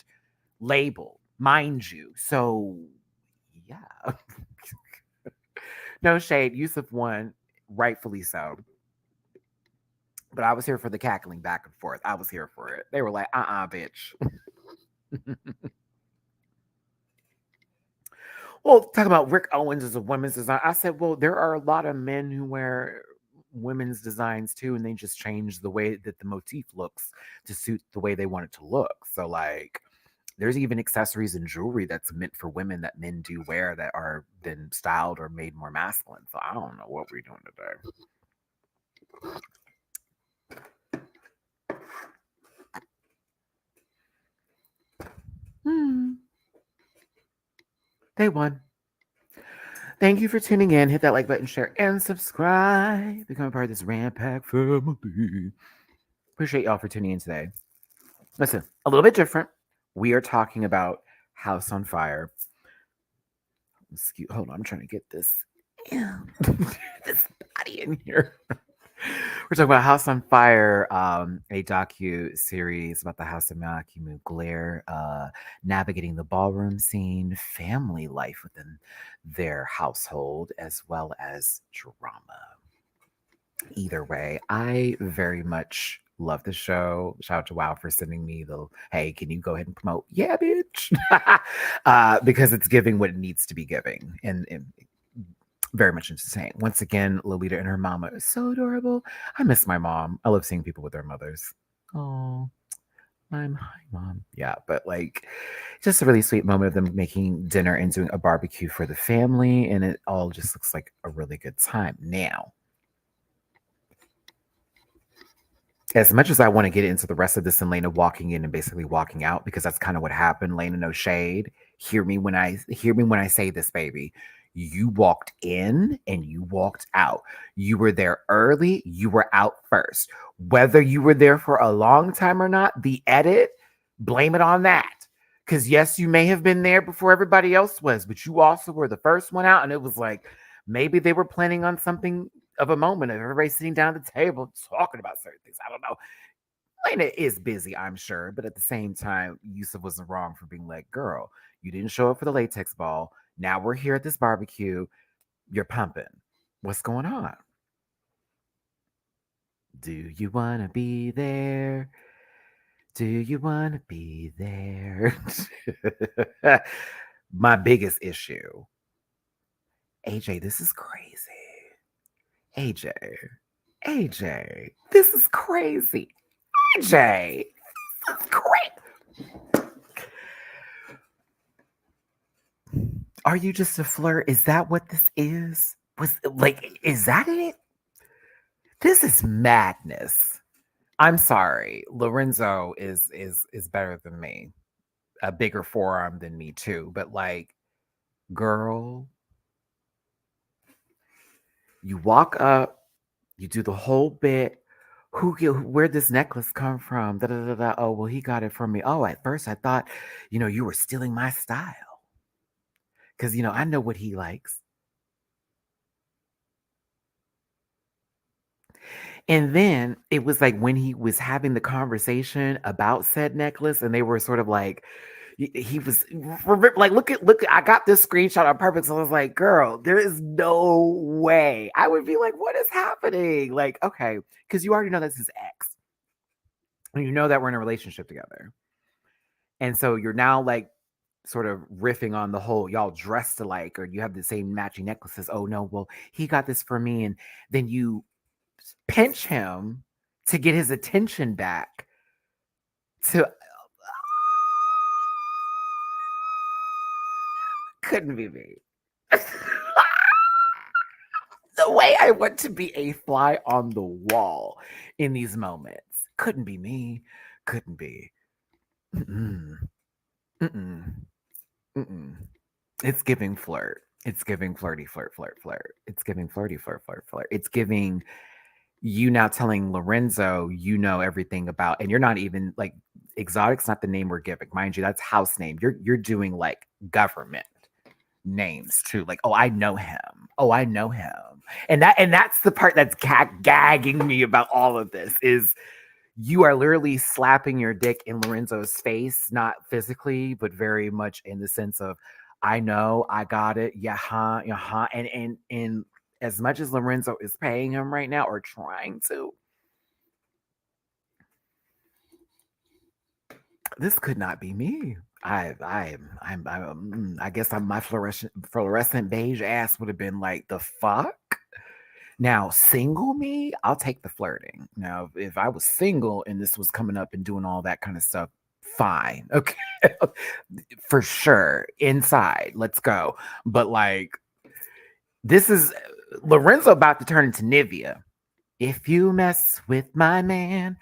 label, mind you. So, yeah. No shade. Yousef won, rightfully so. But I was here for the cackling back and forth. I was here for it. They were like, bitch. Well, talking about Rick Owens as a women's design, I said, well, there are a lot of men who wear women's designs too, and they just change the way that the motif looks to suit the way they want it to look. So, like, there's even accessories and jewelry that's meant for women that men do wear that are been styled or made more masculine. So I don't know what we're doing today. They won. Thank you for tuning in. Hit that like button, share, and subscribe. Become a part of this Rampack family. Appreciate y'all for tuning in today. Listen, a little bit different. We are talking about House on Fire. Hold on, I'm trying to get this, this body in here. We're talking about House on Fire, a docu series about the house of Miyake-Mugler, navigating the ballroom scene, family life within their household, as well as drama. Either way, I very much love the show. Shout out to WoW for sending me the hey, can you go ahead and promote? Yeah, bitch. Because it's giving what it needs to be giving. And very much insane. Once again, Lolita and her mama is so adorable. I miss my mom. I love seeing people with their mothers. Oh, hi, mom. Yeah, but like, just a really sweet moment of them making dinner and doing a barbecue for the family, and it all just looks like a really good time. Now, as much as I want to get into the rest of this and Lena walking in and basically walking out, because that's kind of what happened. Lena, no shade. Hear me when I say this, baby. You walked in and you walked out. You were there early, you were out first. Whether you were there for a long time or not, the edit, blame it on that. Because yes, you may have been there before everybody else was, but you also were the first one out. And it was like, maybe they were planning on something of a moment of everybody sitting down at the table talking about certain things. I don't know. Lena is busy, I'm sure, but at the same time, Yousef wasn't wrong for being like, girl, you didn't show up for the latex ball. Now we're here at this barbecue. You're pumping. What's going on? Do you want to be there? Do you want to be there? My biggest issue. AJ, this is crazy. AJ, this is crazy. AJ, this is great. Are you just a flirt? Is that what this is? Is that it? This is madness. I'm sorry. Lorenzo is better than me. A bigger forearm than me too. But like, girl, you walk up, you do the whole bit. Where'd this necklace come from? Da, da, da, da. Oh, well, he got it from me. Oh, at first I thought, you were stealing my style. Because, I know what he likes. And then it was like when he was having the conversation about said necklace, and they were sort of like, he was like, look, I got this screenshot on purpose. I was like, girl, there is no way. I would be like, what is happening? Like, okay, because you already know that's his ex. And you know that we're in a relationship together. And so you're now like sort of riffing on the whole y'all dressed alike, or you have the same matching necklaces. Oh no, well, he got this for me. And then you pinch him to get his attention back to couldn't be me. The way I want to be a fly on the wall in these moments. Couldn't be me. Couldn't be. Mm-mm. Mm-mm. Mm-mm. It's giving flirt. It's giving flirty, flirt. It's giving flirty, flirt. It's giving you now telling Lorenzo you know everything about, and you're not even like exotic's not the name we're giving, mind you. That's house name. You're doing like government names too. Like, oh, I know him. Oh, I know him. And that's the part that's gagging me about all of this is you are literally slapping your dick in Lorenzo's face, not physically, but very much in the sense of, I know, I got it. Yeah, huh. And as much as Lorenzo is paying him right now or trying to, this could not be me. I guess my fluorescent beige ass would have been like, the fuck? Now, single me, I'll take the flirting. Now, if I was single and this was coming up and doing all that kind of stuff, fine. Okay. For sure. Inside. Let's go. But like, this is Lorenzo about to turn into Nivea. If you mess with my man,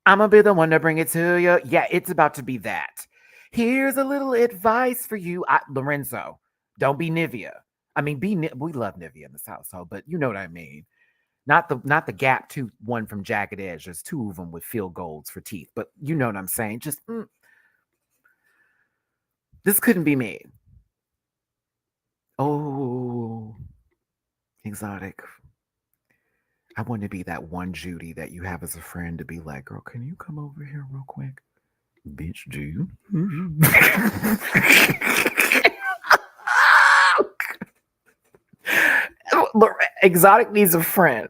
I'm gonna be the one to bring it to you. Yeah, it's about to be that. Here's a little advice for you, Lorenzo. Don't be Nivea. I mean, we love Nivea in this household, but you know what I mean. Not the Gap tooth one from Jagged Edge. There's two of them with field golds for teeth, but you know what I'm saying. Just this couldn't be me. Oh, exotic. I want to be that one Judy that you have as a friend to be like, girl, can you come over here real quick? Bitch, do you? Exotic needs a friend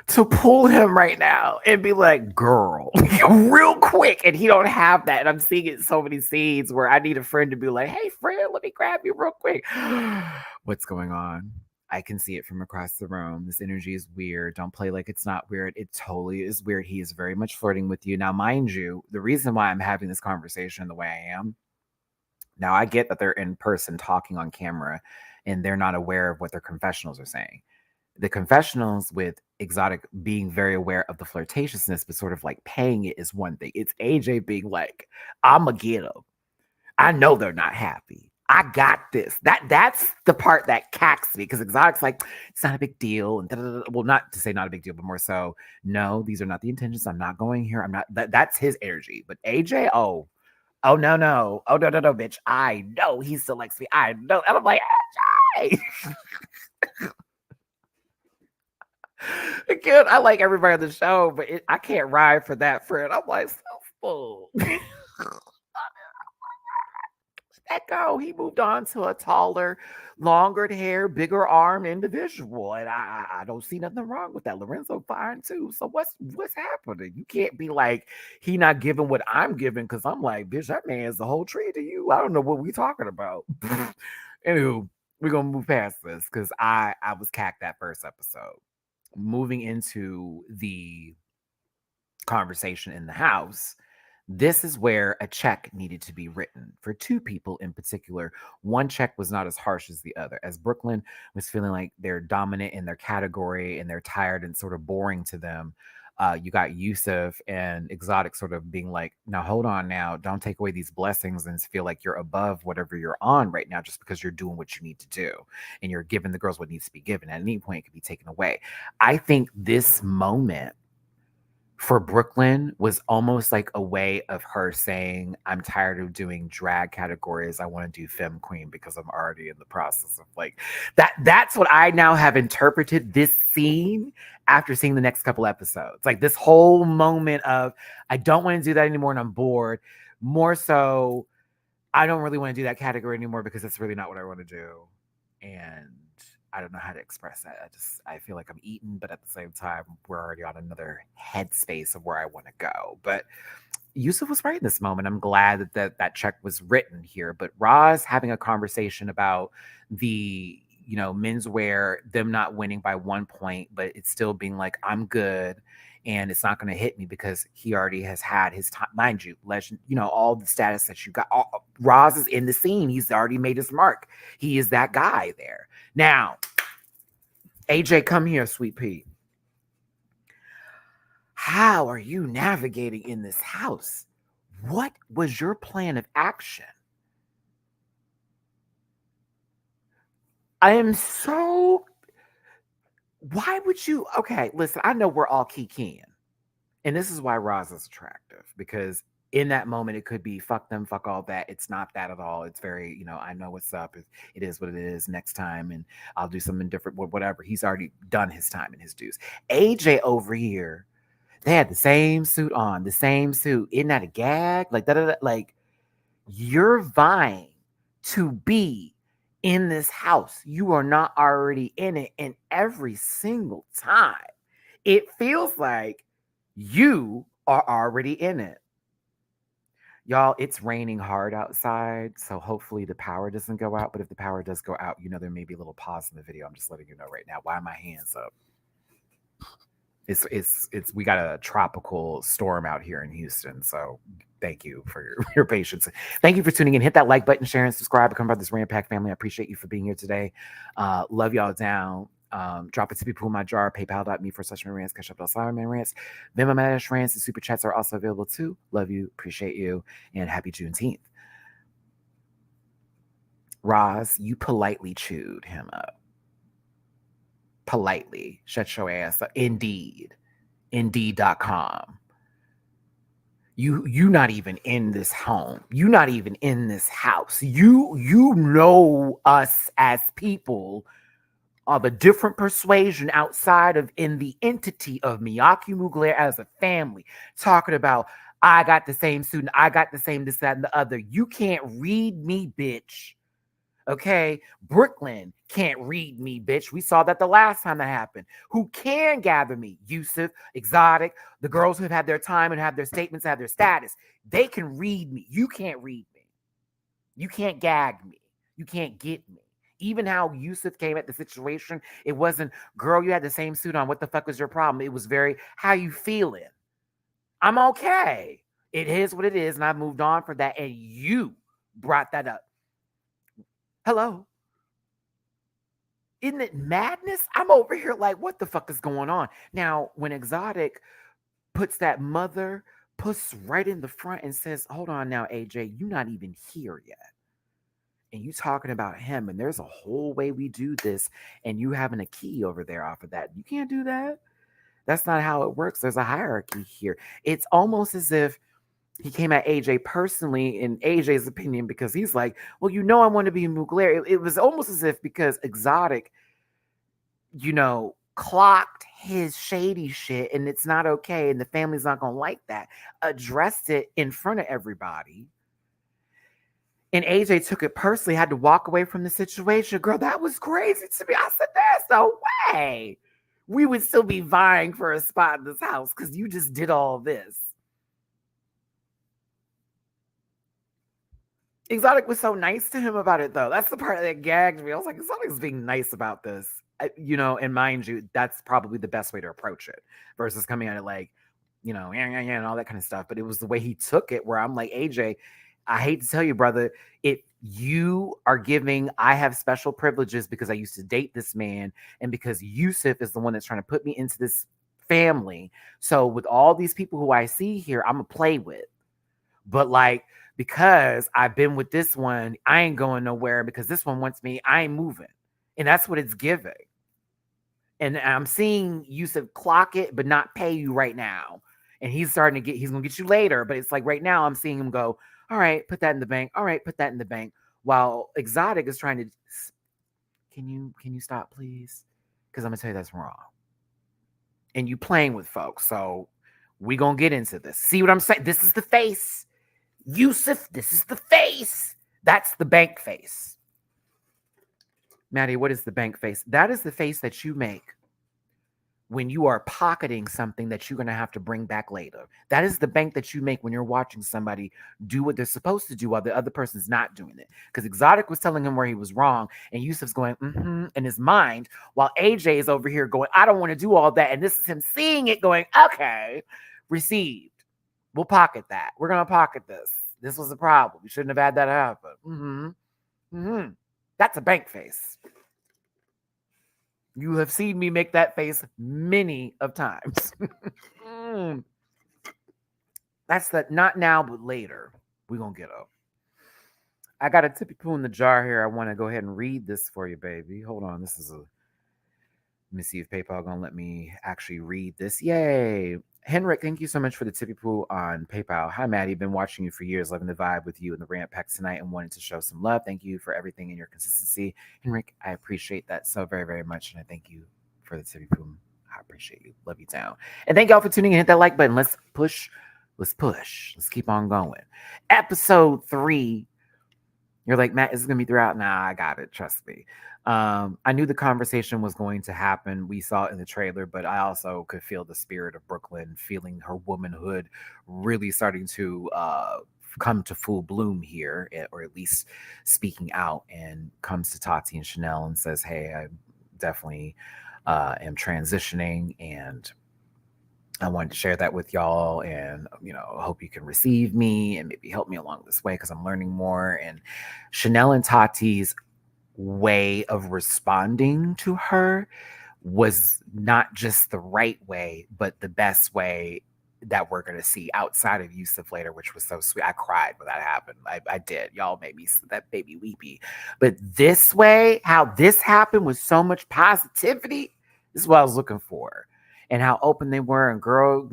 to pull him right now and be like, girl, real quick. And he don't have that. And I'm seeing it in so many scenes where I need a friend to be like, hey, friend, let me grab you real quick. What's going on? I can see it from across the room. This energy is weird. Don't play like it's not weird. It totally is weird. He is very much flirting with you. Now, mind you, the reason why I'm having this conversation the way I am, now I get that they're in person talking on camera and they're not aware of what their confessionals are saying. The confessionals with Exotic being very aware of the flirtatiousness, but sort of like paying it is one thing. It's AJ being like, I'ma get them. I know they're not happy. I got this. That's the part that cacks me because Exotic's like, it's not a big deal. And well, not to say not a big deal, but more so, no, these are not the intentions. I'm not going here. I'm not that's his energy. But AJ, oh no. Oh no, bitch. I know he still likes me. I know. And I'm like, AJ. Again, I like everybody on the show, but I can't ride for that friend. I'm like, so full. That go. He moved on to a taller, longer hair, bigger arm individual, and I don't see nothing wrong with that. Lorenzo fine too. So what's happening? You can't be like he not giving what I'm giving because I'm like, bitch, that man is the whole tree to you. I don't know what we talking about. Anywho, we're gonna move past this because I was cacked that first episode. Moving into the conversation in the house, this is where a check needed to be written for two people in particular. One check was not as harsh as the other, as Brooklyn was feeling like they're dominant in their category and they're tired and sort of boring to them. You got Yousef and Exotic sort of being like, now hold on now, don't take away these blessings and feel like you're above whatever you're on right now just because you're doing what you need to do and you're giving the girls what needs to be given. At any point, it could be taken away. I think this moment for Brooklyn was almost like a way of her saying, I'm tired of doing drag categories. I want to do femme queen because I'm already in the process of like that. That's what I now have interpreted this scene after seeing the next couple episodes. Like this whole moment of, I don't want to do that anymore and I'm bored. More so, I don't really want to do that category anymore because it's really not what I want to do. And I don't know how to express that. I feel like I'm eating, but at the same time, we're already on another headspace of where I want to go. But Yousef was right in this moment. I'm glad that check was written here. But Roz having a conversation about the menswear, them not winning by 1 point, but it's still being like, I'm good. And it's not going to hit me because he already has had his time. Mind you, legend, all the status that you got. Roz is in the scene. He's already made his mark. He is that guy there. Now, AJ, come here, sweet pea. How are you navigating in this house? What was your plan of action? I am so... Why would you... Okay, listen, I know we're all kikiing. And this is why Roz is attractive. Because in that moment, it could be fuck them, fuck all that. It's not that at all. It's very, I know what's up. It is what it is next time. And I'll do something different, whatever. He's already done his time and his dues. AJ over here, they had the same suit on, the same suit. Isn't that a gag? Like, like you're vying to be in this house. You are not already in it. And every single time, it feels like you are already in it. Y'all, it's raining hard outside, so hopefully the power doesn't go out. But if the power does go out, there may be a little pause in the video. I'm just letting you know right now. Why are my hands up? It's we got a tropical storm out here in Houston, so thank you for your patience. Thank you for tuning in. Hit that like button, share, and subscribe. Become part of this Rant Pack family. I appreciate you for being here today. Love y'all down. Drop a tippy pool in my jar, paypal.me/rants, cash up.rants, Venmo rants, and super chats are also available too. Love you, appreciate you, and happy Juneteenth. Roz, you politely chewed him up. Politely. Shut your ass up. Indeed. Indeed.com. You not even in this home. You not even in this house. You know us as people of a different persuasion outside of in the entity of Miyake-Mugler as a family, talking about I got the same student, I got the same this, that, and the other. You can't read me, bitch. Okay, Brooklyn can't read me, bitch. We saw that the last time that happened. Who can gather me? Yousef, Exotic, the girls who have had their time and have their statements, have their status. They can read me. You can't read me. You can't gag me. You can't get me. Even how Yousef came at the situation, it wasn't, girl, you had the same suit on. What the fuck was your problem? It was very, how you feeling? I'm okay. It is what it is, and I've moved on from that. And you brought that up. Hello. Isn't it madness? I'm over here like, what the fuck is going on? Now, when Exotic puts that mother puss right in the front and says, hold on now, AJ, you're not even here yet. And you talking about him, and there's a whole way we do this, and you having a key over there off of that. You can't do that. That's not how it works. There's a hierarchy here. It's almost as if he came at AJ personally in AJ's opinion because he's like, well, I want to be Mugler. It was almost as if because Exotic, clocked his shady shit and it's not okay and the family's not going to like that, addressed it in front of everybody. And AJ took it personally, had to walk away from the situation. Girl, that was crazy to me. I said, there's no way we would still be vying for a spot in this house because you just did all this. Exotic was so nice to him about it, though. That's the part that gagged me. I was like, Exotic's being nice about this. And mind you, that's probably the best way to approach it versus coming at it like, yeah, and all that kind of stuff. But it was the way he took it where I'm like, AJ, I hate to tell you, brother, if you are giving, I have special privileges because I used to date this man and because Yousef is the one that's trying to put me into this family. So with all these people who I see here, I'm going to play with. But like, because I've been with this one, I ain't going nowhere because this one wants me, I ain't moving. And that's what it's giving. And I'm seeing Yousef clock it, but not pay you right now. And he's going to get you later. But it's like right now I'm seeing him go, all right, put that in the bank. All right, put that in the bank. While Exotic is trying to, can you stop, please? Because I'm going to tell you that's wrong. And you playing with folks. So we going to get into this. See what I'm saying? This is the face. Yousef, this is the face. That's the bank face. Maddie, what is the bank face? That is the face that you make when you are pocketing something that you're going to have to bring back later. That is the bank that you make when you're watching somebody do what they're supposed to do while the other person's not doing it. Because Exotic was telling him where he was wrong, and Yousef's going, in his mind, while AJ is over here going, I don't want to do all that. And this is him seeing it going, okay, received. We'll pocket that. We're going to pocket this. This was a problem. You shouldn't have had that happen. That's a bank face. You have seen me make that face many of times. That's the not now, but later. We're going to get up. I got a tippy poo in the jar here. I want to go ahead and read this for you, baby. Hold on. Let me see if PayPal going to let me actually read this. Yay. Henrik, thank you so much for the tippy poo on PayPal. Hi, Maddie. Been watching you for years, loving the vibe with you and the rant pack tonight and wanted to show some love. Thank you for everything and your consistency. Henrik, I appreciate that so very, very much. And I thank you for the tippy poo. I appreciate you. Love you down. And thank y'all for tuning in. Hit that like button. Let's push. Let's keep on going. Episode 3. You're like, Matt, is this going to be throughout? Nah, I got it. Trust me. I knew the conversation was going to happen. We saw it in the trailer, but I also could feel the spirit of Brooklyn, feeling her womanhood really starting to come to full bloom here, or at least speaking out, and comes to Tati and Chanel and says, hey, I definitely am transitioning, and I wanted to share that with y'all, and hope you can receive me and maybe help me along this way because I'm learning more. And Chanel and Tati's way of responding to her was not just the right way, but the best way that we're going to see outside of Yousef later, which was so sweet. I cried when that happened. I did. Y'all made me that baby weepy. But this way, how this happened with so much positivity, this is what I was looking for. And how open they were. And girl,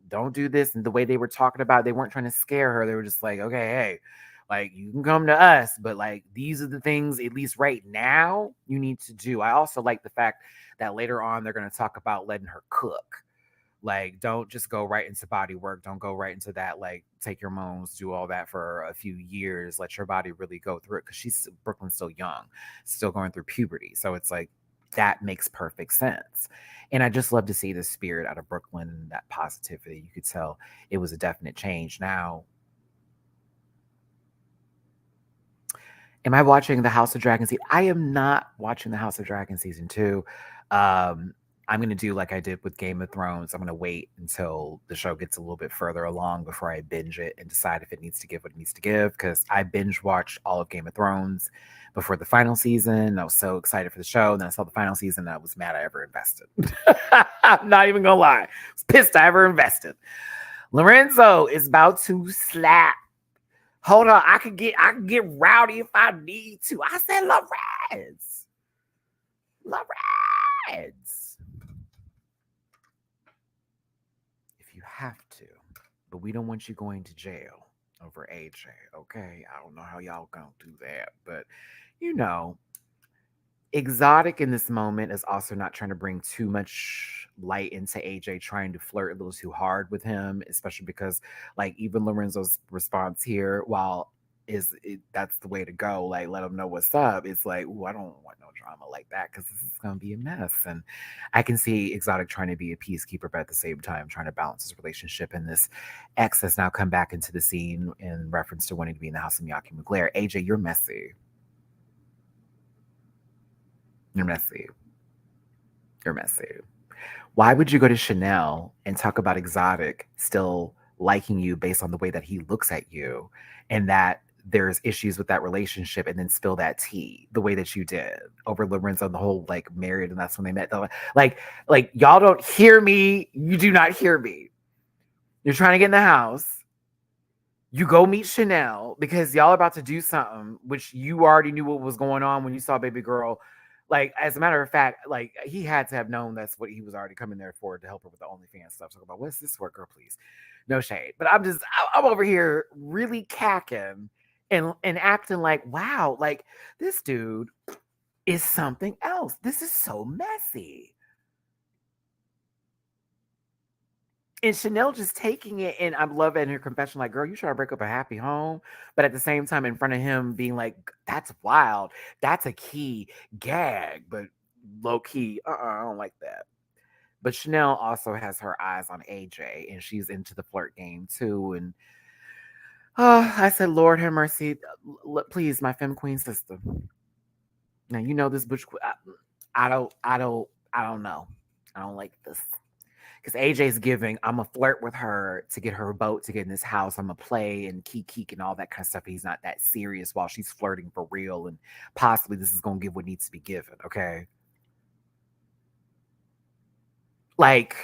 don't do this. And the way they were talking about it, they weren't trying to scare her. They were just like, okay, hey, like you can come to us, but like these are the things, at least right now, you need to do. I also like the fact that later on they're going to talk about letting her cook. Like, don't just go right into body work. Don't go right into that. Like, take your moans, do all that for a few years. Let your body really go through it, because Brooklyn's still young, still going through puberty. So it's like that makes perfect sense. And I just love to see the spirit out of Brooklyn and that positivity. You could tell it was a definite change. Now, am I watching the House of Dragon season? I am not watching the House of Dragon season 2. I'm going to do like I did with Game of Thrones. I'm going to wait until the show gets a little bit further along before I binge it and decide if it needs to give what it needs to give, because I binge watched all of Game of Thrones before the final season. I was so excited for the show. And then I saw the final season and I was mad I ever invested. I'm not even going to lie. I was pissed I ever invested. Lorenzo is about to slap. Hold on, I can get rowdy if I need to. I said Lorenz. If you have to, but we don't want you going to jail over AJ, okay? I don't know how y'all gonna do that, but Exotic in this moment is also not trying to bring too much light into AJ trying to flirt a little too hard with him, especially because like even Lorenzo's response here, while that's the way to go, like let him know what's up. It's like, ooh, I don't want no drama like that, because this is gonna be a mess. And I can see Exotic trying to be a peacekeeper, but at the same time trying to balance his relationship. And this ex has now come back into the scene in reference to wanting to be in the house of Miyake-Mugler. AJ, you're messy. You're messy. You're messy. Why would you go to Chanel and talk about Exotic still liking you based on the way that he looks at you, and that there's issues with that relationship, and then spill that tea the way that you did over Lorenzo and the whole like married and that's when they met? Like y'all don't hear me. You do not hear me. You're trying to get in the house. You go meet Chanel because y'all are about to do something, which you already knew what was going on when you saw baby girl. Like, as a matter of fact, like he had to have known that's what he was already coming there for, to help her with the OnlyFans stuff. Talk about, what's this for, girl, please? No shade. But I'm over here really cacking and acting like, wow, like this dude is something else. This is so messy. And Chanel just taking it, and I love it in her confession, like, girl, you try to break up a happy home, but at the same time in front of him being like, that's wild. That's a key gag, but low key, I don't like that. But Chanel also has her eyes on AJ, and she's into the flirt game too. And I said, Lord have mercy, please, my femme queen sister. Now you know this butch. I don't know. I don't like this. Because AJ's giving, I'm going to flirt with her to get her vote to get in this house. I'm going to play and kiki and all that kind of stuff. He's not that serious while she's flirting for real. And possibly this is going to give what needs to be given. Okay. Like,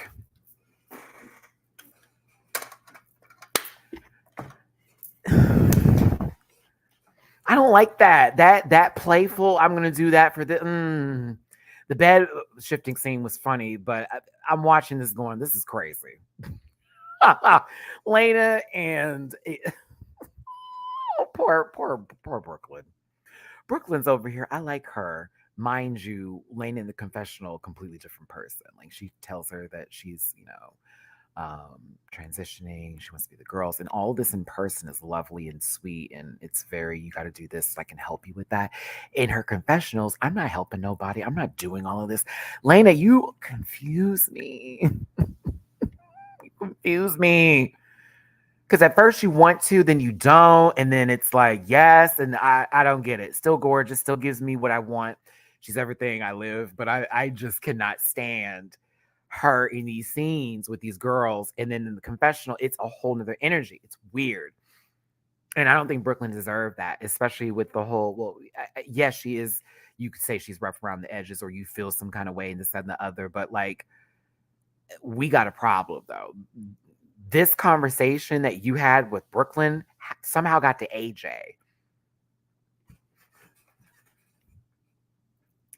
I don't like that. That playful, I'm going to do that for the bed shifting scene was funny, but I'm watching this going, this is crazy. Lena and poor Brooklyn. Brooklyn's over here. I like her. Mind you, Lena in the confessional, completely different person. Like she tells her that she's, transitioning. She wants to be the girls, and all this in person is lovely and sweet. And it's very, you got to do this so I can help you with that. In her confessionals, I'm not helping nobody. I'm not doing all of this. Lena, you confuse me. You confuse me. Because at first you want to, then you don't. And then it's like, yes. And I don't get it. Still gorgeous. Still gives me what I want. She's everything I live. But I just cannot stand her in these scenes with these girls. And then in the confessional, it's a whole nother energy. It's weird. And I don't think Brooklyn deserved that, especially with the whole, well, yes, she is. You could say she's rough around the edges, or you feel some kind of way and this, that, and the other. But like, we got a problem though. this conversation that you had with Brooklyn somehow got to AJ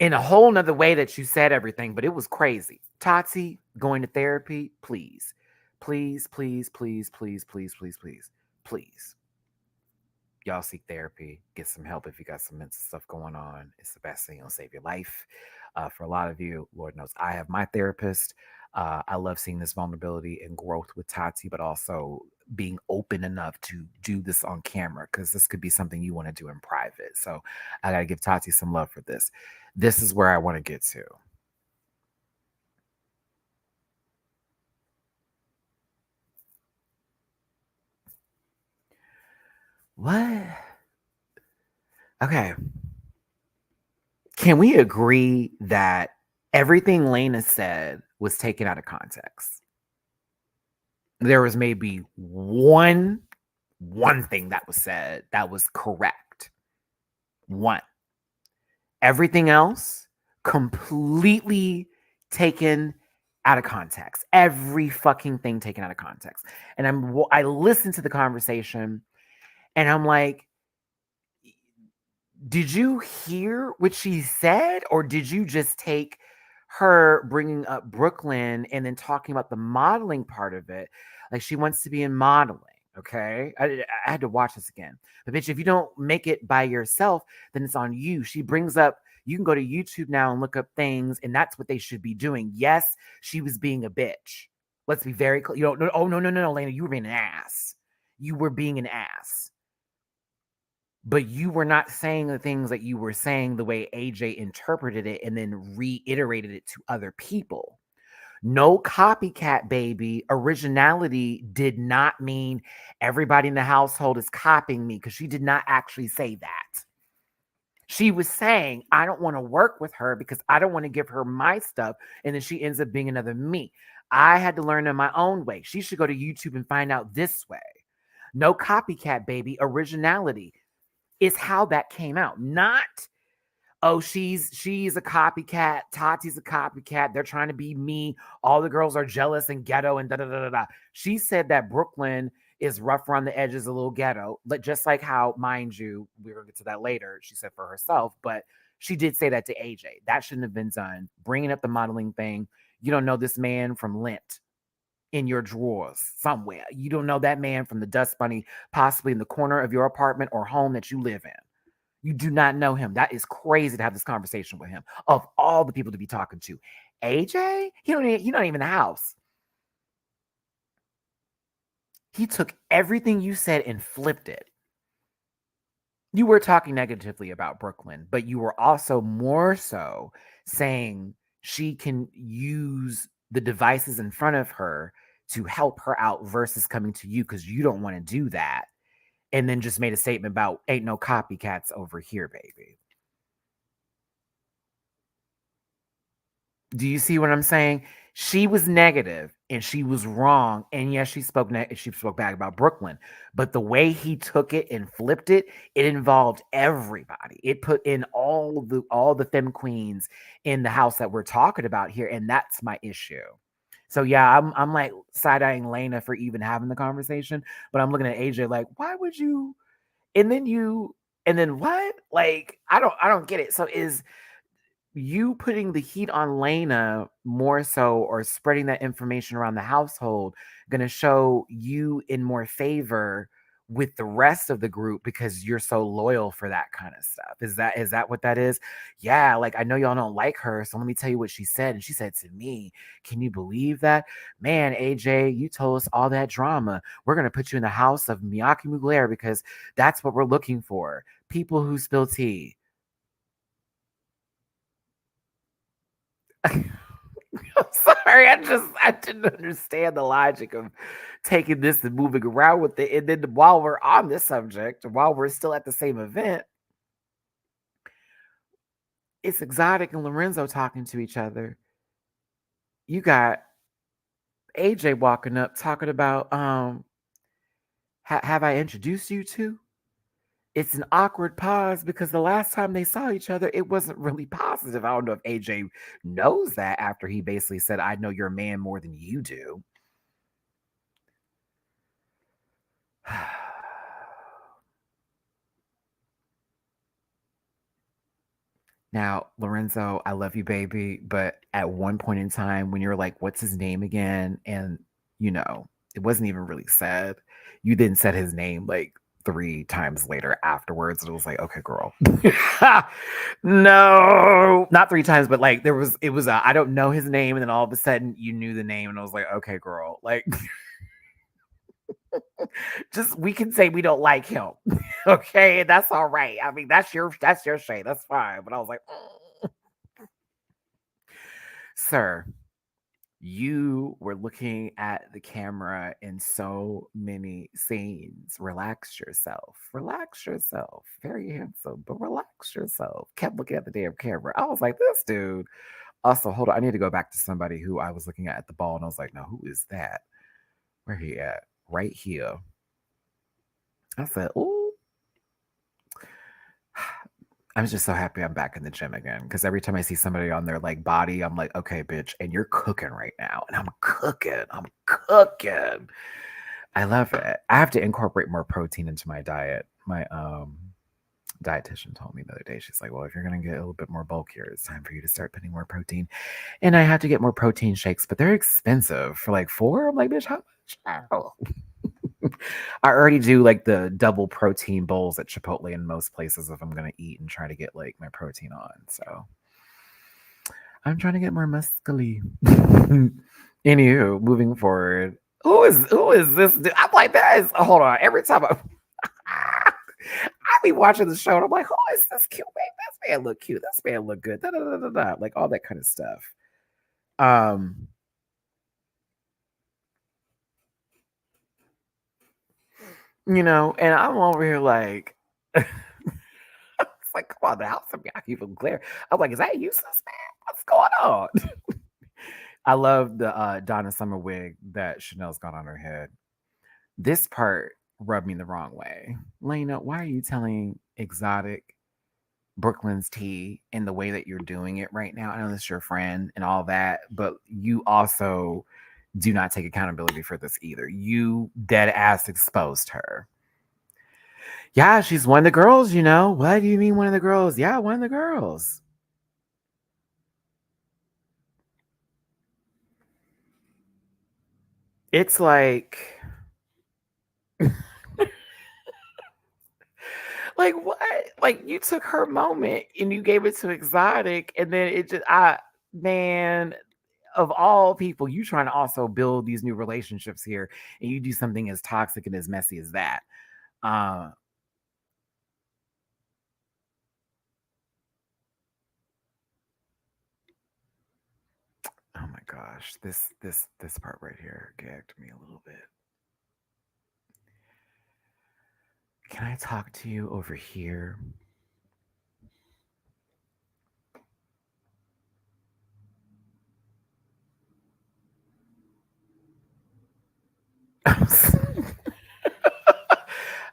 in a whole nother way that you said everything, but it was crazy. Tati, going to therapy, please. Please, please, please, please, please, please, please, please. Y'all seek therapy. Get some help if you got some mental stuff going on. It's the best thing. It'll save your life. For a lot of you, Lord knows I have my therapist. I love seeing this vulnerability and growth with Tati, but also being open enough to do this on camera because this could be something you want to do in private. So I got to give Tati some love for this. This is where I want to get to. What? Okay. Can we agree that everything Lena said was taken out of context? There was maybe one thing that was said that was correct. One. Everything else completely taken out of context. Every fucking thing taken out of context. And I listened to the conversation and I'm like, did you hear what she said, or did you just take her bringing up Brooklyn and then talking about the modeling part of it? Like she wants to be in modeling. Okay. I had to watch this again. But bitch, if you don't make it by yourself, then it's on you. She brings up, you can go to YouTube now and look up things, and that's what they should be doing. Yes, she was being a bitch. Let's be very clear. You don't, oh, no, Lena, you were being an ass. You were being an ass. But you were not saying the things that you were saying the way AJ interpreted it and then reiterated it to other people. No copycat, baby. Originality did not mean everybody in the household is copying me, because she did not actually say that. She was saying, I don't want to work with her because I don't want to give her my stuff, and then she ends up being another me. I had to learn in my own way. She should go to YouTube and find out this way. No copycat, baby. Originality is how that came out. Not, oh, she's a copycat. Tati's a copycat. They're trying to be me. All the girls are jealous and ghetto and da da da da da. She said that Brooklyn is rough around the edges, a little ghetto, but just like how, mind you, we're gonna get to that later, she said for herself, but she did say that to AJ. That shouldn't have been done. Bringing up the modeling thing. You don't know this man from lint in your drawers somewhere. You don't know that man from the dust bunny, possibly in the corner of your apartment or home that you live in. You do not know him. That is crazy to have this conversation with him. Of all the people to be talking to, AJ, he's not even in the house. He took everything you said and flipped it. You were talking negatively about Brooklyn, but you were also more so saying she can use the devices in front of her to help her out versus coming to you because you don't want to do that. And then just made a statement about ain't no copycats over here, baby. Do you see what I'm saying? She was negative and she was wrong. And yes, she spoke back about Brooklyn, but the way he took it and flipped it, it involved everybody. It put in all the femme queens in the house that we're talking about here, and that's my issue. So yeah, I'm like side-eyeing Lena for even having the conversation, but I'm looking at AJ like, why would you? And then what? Like, I don't get it. So is you putting the heat on Lena more so, or spreading that information around the household, going to show you in more favor with the rest of the group because you're so loyal for that kind of stuff? Is that what that is? Yeah, like I know y'all don't like her, so let me tell you what she said. And she said to me, can you believe that? Man, AJ, you told us all that drama. We're going to put you in the house of Miyake-Mugler because that's what we're looking for. People who spill tea. I'm sorry, I didn't understand the logic of taking this and moving around with it. And then while we're on this subject, while we're still at the same event, it's Exotic and Lorenzo talking to each other. You got AJ walking up talking about have I introduced you to? It's an awkward pause because the last time they saw each other, it wasn't really positive. I don't know if AJ knows that after he basically said, I know your man more than you do. Now, Lorenzo, I love you, baby. But at one point in time, when you're like, what's his name again? And, you know, it wasn't even really said. You then said his name like 3 times later afterwards. And it was like, okay, girl. No, not 3 times, but like it was, I don't know his name. And then all of a sudden you knew the name. And I was like, okay, girl. Like, just we can say we don't like him. Okay. That's all right. I mean, that's your shade. That's fine. But I was like, sir, you were looking at the camera in so many scenes. Relax yourself. Relax yourself. Very handsome, but relax yourself. Kept looking at the damn camera. I was like, this dude. Also, hold on. I need to go back to somebody who I was looking at the ball, and I was like, no, who is that? Where he at? Right here. I said, ooh. I'm just so happy I'm back in the gym again because every time I see somebody on their like body, I'm like, okay, bitch, and you're cooking right now, and I'm cooking. I'm cooking. I love it. I have to incorporate more protein into my diet. My dietitian told me the other day, she's like, well, if you're gonna get a little bit more bulkier, it's time for you to start putting more protein. And I have to get more protein shakes, but they're expensive for like 4. I'm like, bitch, how much? Oh. I already do like the double protein bowls at Chipotle in most places if I'm gonna eat and try to get like my protein on. So I'm trying to get more muscly. Anywho, moving forward. Who is this dude? I'm like, that is hold on. Every time I be watching the show and I'm like, who is this cute man? This man look cute. This man look good. Da, da, da, da, da. Like all that kind of stuff. Um and I'm over here like, it's like, come on, the house of Miyake-Mugler. I'm like, is that useless, man? What's going on? I love the Donna Summer wig that Chanel's got on her head. This part rubbed me the wrong way. Lena, why are you telling exotic Brooklyn's tea in the way that you're doing it right now? I know this is your friend and all that, but you also do not take accountability for this either. You dead ass exposed her. Yeah, she's one of the girls, What do you mean one of the girls? Yeah, one of the girls. It's like like what? Like you took her moment and you gave it to Exotic, and then it just man, of all people, you trying to also build these new relationships here, and you do something as toxic and as messy as that. Uh, oh my gosh, this part right here gagged me a little bit. Can I talk to you over here?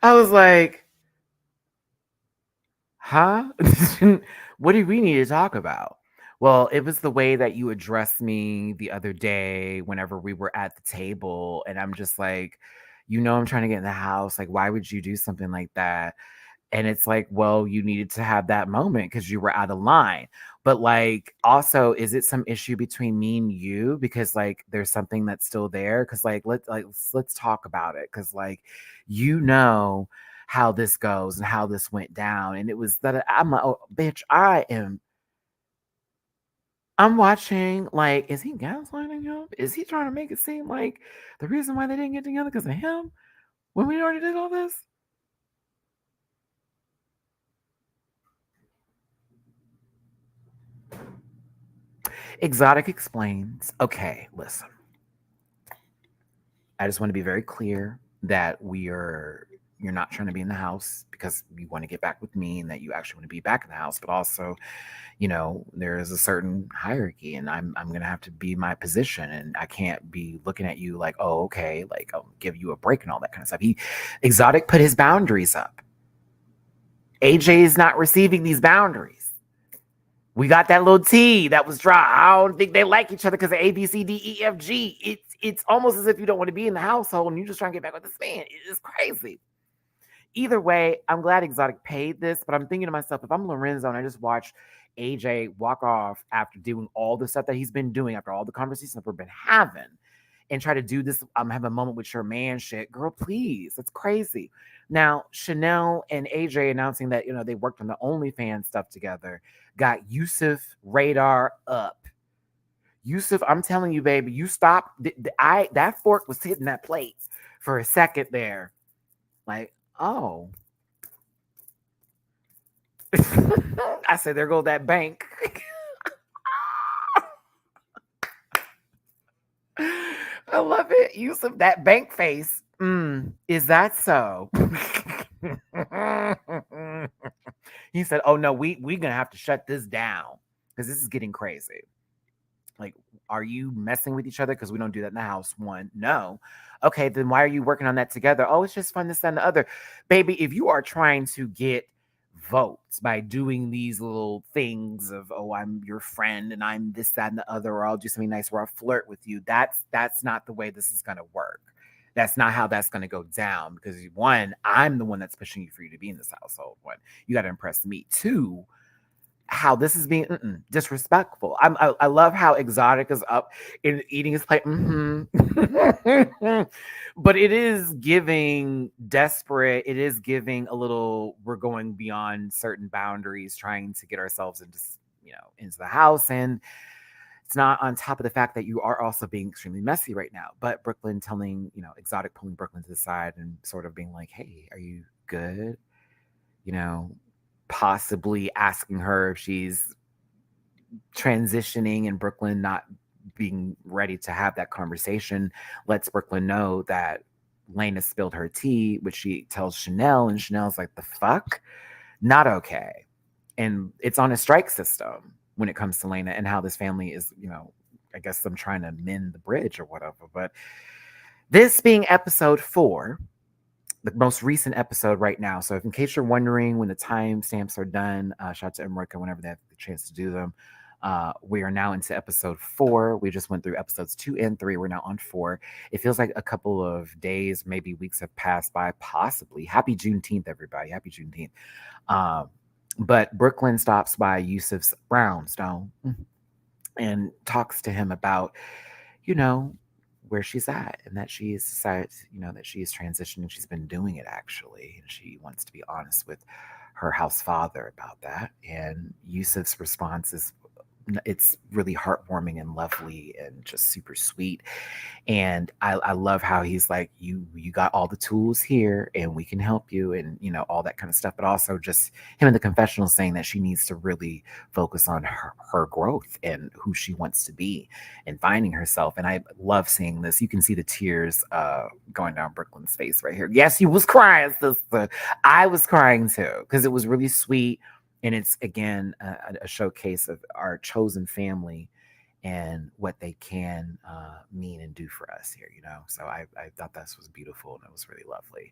I was like, huh? What do we need to talk about? Well, it was the way that you addressed me the other day whenever we were at the table. And I'm just like, I'm trying to get in the house. Like, why would you do something like that? And it's like, well, you needed to have that moment because you were out of line. But like, also, is it some issue between me and you? Because like, there's something that's still there. Because let's talk about it. Because like, you know how this goes and how this went down. And it was that I'm like, oh, bitch, I'm watching. Like, is he gaslighting him? Is he trying to make it seem like the reason why they didn't get together because of him when we already did all this? Exotic explains, okay, listen, I just want to be very clear that you're not trying to be in the house because you want to get back with me and that you actually want to be back in the house, but also, there is a certain hierarchy and I'm gonna have to be my position and I can't be looking at you like, oh, okay, like I'll give you a break and all that kind of stuff. Exotic put his boundaries up. AJ is not receiving these boundaries. We got that little T that was dry. I don't think they like each other because of A, B, C, D, E, F, G. It's almost as if you don't want to be in the household and you're just trying to get back with this man. It's crazy. Either way, I'm glad Exotic paid this, but I'm thinking to myself, if I'm Lorenzo and I just watched AJ walk off after doing all the stuff that he's been doing, after all the conversations that we've been having, and try to do this, have a moment with your man shit. Girl, please. That's crazy. Now, Chanel and AJ announcing that, they worked on the OnlyFans stuff together got Yousef radar up. Yousef, I'm telling you, baby, you stop. That fork was hitting that plate for a second there. Like, oh. I said, there go that bank. I love it. Yousef, that bank face. Is that so? He said, oh no, we're gonna have to shut this down because this is getting crazy. Like, are you messing with each other? Because we don't do that in the house. One, no. Okay, then why are you working on that together? Oh, it's just fun, this, that, and the other. Baby, if you are trying to get votes by doing these little things of, oh, I'm your friend and I'm this, that, and the other, or I'll do something nice where I'll flirt with you, that's not the way this is going to work. That's not how that's going to go down, because one, I'm the one that's pushing you for you to be in this household. One, you got to impress me. Two, how this is being disrespectful. I love how Exotic is up and eating his plate. But it is giving desperate. It is giving a little, we're going beyond certain boundaries, trying to get ourselves into the house. And it's not on top of the fact that you are also being extremely messy right now. But Brooklyn telling, Exotic pulling Brooklyn to the side and sort of being like, hey, are you good? Possibly asking her if she's transitioning, and Brooklyn not being ready to have that conversation lets Brooklyn know that Lena spilled her tea, which she tells Chanel, and Chanel's like, the fuck? Not okay. And it's on a strike system when it comes to Lena and how this family is, I guess them trying to mend the bridge or whatever. But this being episode 4, the most recent episode right now. So if in case you're wondering when the timestamps are done, shout out to Emrika whenever they have the chance to do them. We are now into episode 4. We just went through episodes 2 and 3. We're now on 4. It feels like a couple of days, maybe weeks have passed by, possibly. Happy Juneteenth, everybody. Happy Juneteenth. But Brooklyn stops by Yousef's brownstone and talks to him about, where she's at, and that she has decided, that she is transitioning. She's been doing it, actually, and she wants to be honest with her house father about that. And Yousef's response is, it's really heartwarming and lovely and just super sweet. And I love how he's like, you got all the tools here and we can help you, and all that kind of stuff. But also just him in the confessional saying that she needs to really focus on her growth and who she wants to be and finding herself. And I love seeing this. You can see the tears going down Brooklyn's face right here. Yes, you was crying, sister. I was crying too, because it was really sweet. And it's, again, a showcase of our chosen family and what they can mean and do for us here, So I thought this was beautiful, and it was really lovely.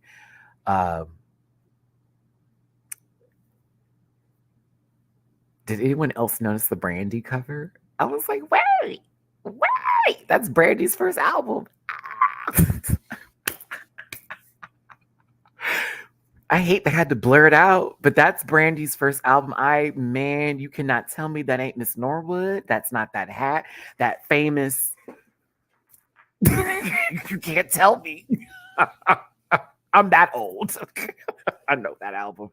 Did anyone else notice the Brandy cover? I was like, wait, that's Brandy's first album. I hate they had to blur it out, but that's Brandy's first album. Man, you cannot tell me that ain't Miss Norwood. That's not that hat. That famous. You can't tell me. I'm that old. I know that album.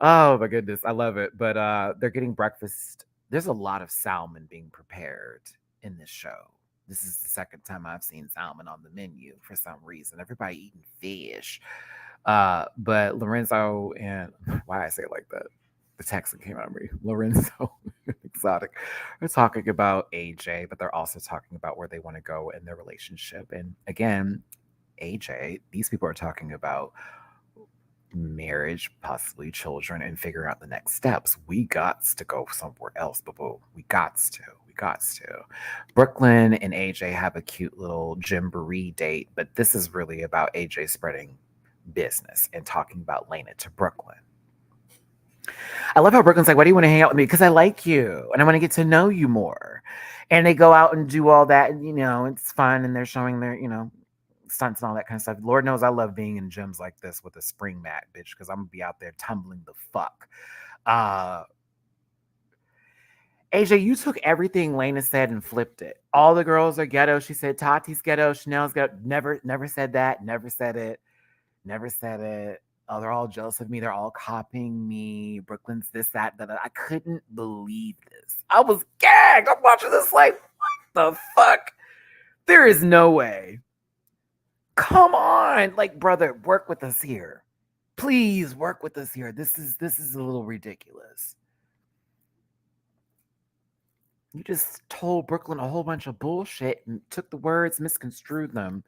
Oh my goodness, I love it. But they're getting breakfast. There's a lot of salmon being prepared in this show. This is the second time I've seen salmon on the menu for some reason. Everybody eating fish. But Lorenzo and why I say it like that, the Texan came out of me. Lorenzo and Exotic are talking about AJ, but they're also talking about where they want to go in their relationship. And again, AJ, these people are talking about marriage, possibly children, and figuring out the next steps. We got to go somewhere else, boo. We got to. Brooklyn and AJ have a cute little jamboree date, but this is really about AJ spreading business and talking about Lena to Brooklyn. I love how Brooklyn's like, why do you want to hang out with me? Because I like you and I want to get to know you more. And they go out and do all that, and it's fun, and they're showing their, stunts and all that kind of stuff. Lord knows I love being in gyms like this with a spring mat, bitch, because I'm gonna be out there tumbling the fuck. AJ, you took everything Lena said and flipped it. All the girls are ghetto. She said Tati's ghetto, Chanel's ghetto. Never said that. Never said it. Never said it. Oh, they're all jealous of me. They're all copying me. Brooklyn's this, that, that. I couldn't believe this. I was gagged. I'm watching this like, what the fuck? There is no way. Come on. Like, brother, work with us here. Please work with us here. This is a little ridiculous. You just told Brooklyn a whole bunch of bullshit and took the words, misconstrued them.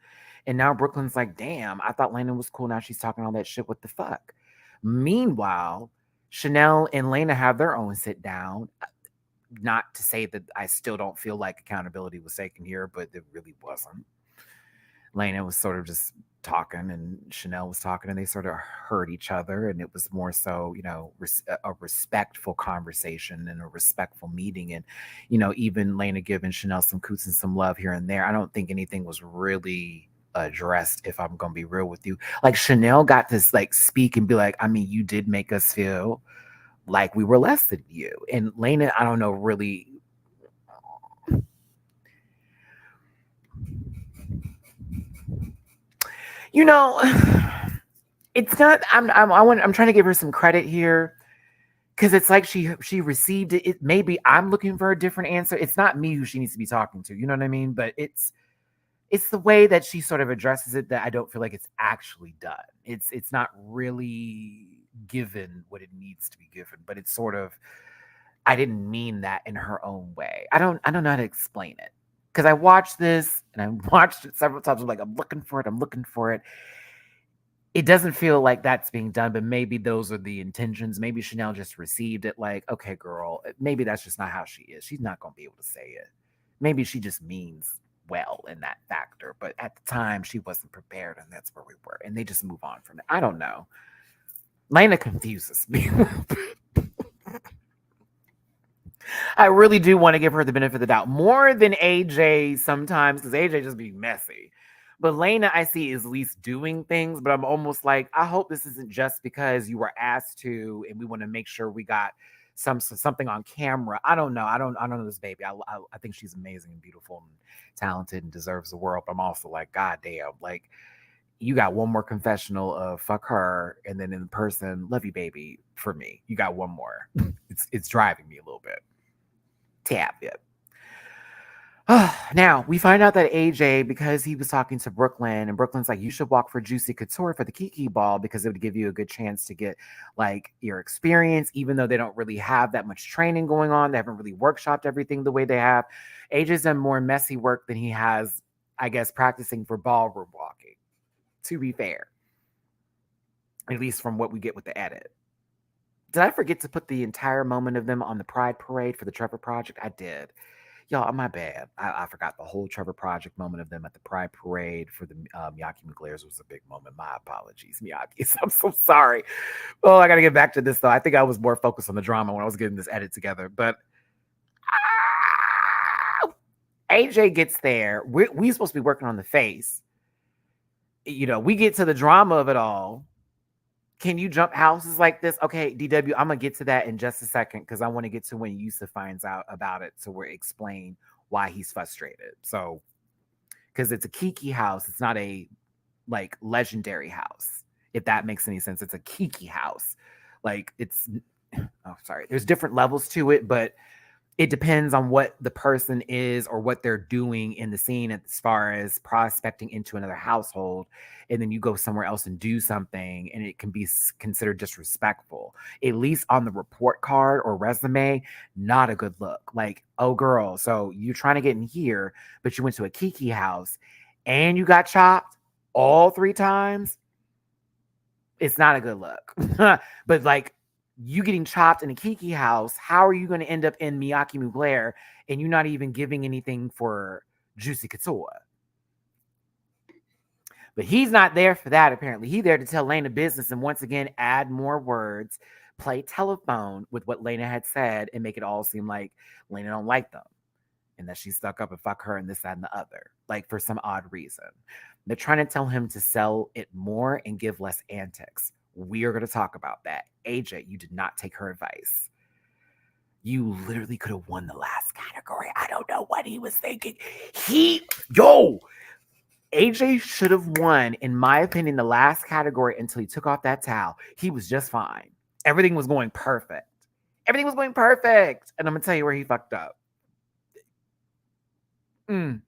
And now Brooklyn's like, damn, I thought Lena was cool. Now she's talking all that shit. What the fuck? Meanwhile, Chanel and Lena have their own sit down. Not to say that I still don't feel like accountability was taken here, but it really wasn't. Lena was sort of just talking and Chanel was talking, and they sort of heard each other, and it was more so, a respectful conversation and a respectful meeting. And even Lena giving Chanel some coots and some love here and there. I don't think anything was really addressed, if I'm gonna be real with you. Like, Chanel got to like speak and be like, I mean, you did make us feel like we were less than you. And Lena, I don't know, really, it's not. I'm trying to give her some credit here, because it's like she received it. Maybe I'm looking for a different answer. It's not me who she needs to be talking to. You know what I mean? But it's the way that she sort of addresses it that I don't feel like it's actually done. It's not really given what it needs to be given, but it's sort of, I didn't mean that in her own way. I don't know how to explain it, because I watched this and I watched it several times. I'm like, I'm looking for it. I'm looking for it. It doesn't feel like that's being done, but maybe those are the intentions. Maybe Chanel just received it like, okay, girl, maybe that's just not how she is. She's not going to be able to say it. Maybe she just means well in that factor. But at the time, she wasn't prepared, and that's where we were. And they just move on from it. I don't know. Lena confuses me. I really do want to give her the benefit of the doubt more than AJ sometimes, because AJ just be messy. But Lena, I see, is at least doing things, but I'm almost like, I hope this isn't just because you were asked to, and we want to make sure we got something on camera. I don't know. I don't know this baby. I think she's amazing and beautiful and talented and deserves the world. But I'm also like, God damn, like, you got one more confessional of fuck her, and then in person, love you, baby, for me. You got one more. It's driving me a little bit. Tap it. Now, we find out that AJ, because he was talking to Brooklyn, and Brooklyn's like, you should walk for Juicy Couture for the Kiki ball, because it would give you a good chance to get like your experience, even though they don't really have that much training going on. They haven't really workshopped everything the way they have. AJ's done more messy work than he has, I guess, practicing for ballroom walking, to be fair. At least from what we get with the edit. Did I forget to put the entire moment of them on the Pride Parade for the Trevor Project? I did. Y'all, my bad. I forgot the whole Trevor Project moment of them at the Pride Parade for the Miyake-Muglers was a big moment. My apologies, Miyake. I'm so sorry. Oh, I got to get back to this, though. I think I was more focused on the drama when I was getting this edit together. But AJ gets there. We're supposed to be working on the face. We get to the drama of it all. Can you jump houses like this? Okay, DW, I'm going to get to that in just a second, because I want to get to when Yousef finds out about it, so we'll explain why he's frustrated. So, because it's a Kiki house. It's not a, like, legendary house, if that makes any sense. It's a Kiki house. Like, there's different levels to it, but it depends on what the person is or what they're doing in the scene as far as prospecting into another household. And then you go somewhere else and do something, and it can be considered disrespectful. At least on the report card or resume, not a good look. Like, oh, girl, so you're trying to get in here, but you went to a Kiki house and you got chopped all 3 times. It's not a good look. But like, you getting chopped in a Kiki house, how are you going to end up in Miyake-Mugler and you're not even giving anything for Juicy Couture? But he's not there for that, apparently. He's there to tell Lena business and once again add more words, play telephone with what Lena had said, and make it all seem like Lena don't like them and that she's stuck up and fuck her and this, that, and the other, like for some odd reason. They're trying to tell him to sell it more and give less antics. We are going to talk about that. AJ, you did not take her advice. You literally could have won the last category. I don't know what he was thinking. Yo, AJ should have won, in my opinion, the last category until he took off that towel. He was just fine. Everything was going perfect. Everything was going perfect. And I'm going to tell you where he fucked up. Mm.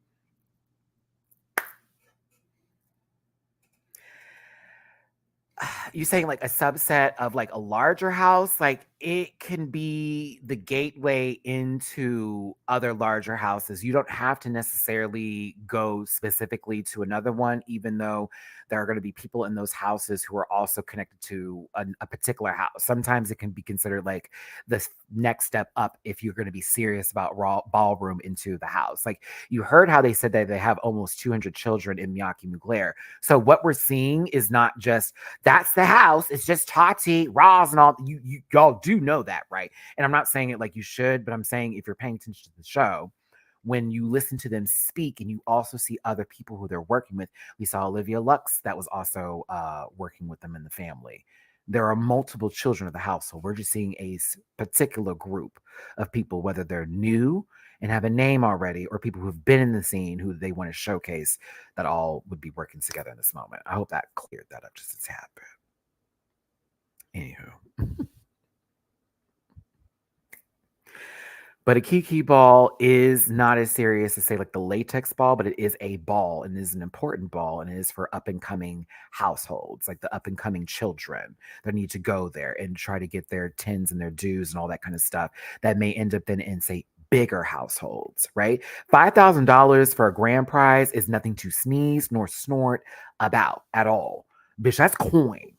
You saying like a subset of like a larger house, like it can be the gateway into other larger houses. You don't have to necessarily go specifically to another one, even though there are going to be people in those houses who are also connected to a particular house. Sometimes it can be considered like the next step up if you're going to be serious about raw ballroom into the house. Like you heard how they said that they have almost 200 children in Miyake-Mugler. So what we're seeing is not just that's the house. It's just Tati, Roz, and all. Y'all do know that, right? And I'm not saying it like you should, but I'm saying if you're paying attention to the show, when you listen to them speak and you also see other people who they're working with, we saw Olivia Lux that was also working with them in the family. There are multiple children of the household. We're just seeing a particular group of people, whether they're new and have a name already, or people who've been in the scene who they want to showcase, that all would be working together in this moment. I hope that cleared that up just a tad bit. Anywho. But a Kiki ball is not as serious as, say, like the latex ball, but it is a ball and it is an important ball, and it is for up and coming households, like the up and coming children that need to go there and try to get their tins and their dues and all that kind of stuff that may end up then in, say, bigger households, right? $5,000 for a grand prize is nothing to sneeze nor snort about at all. Bitch, that's coin.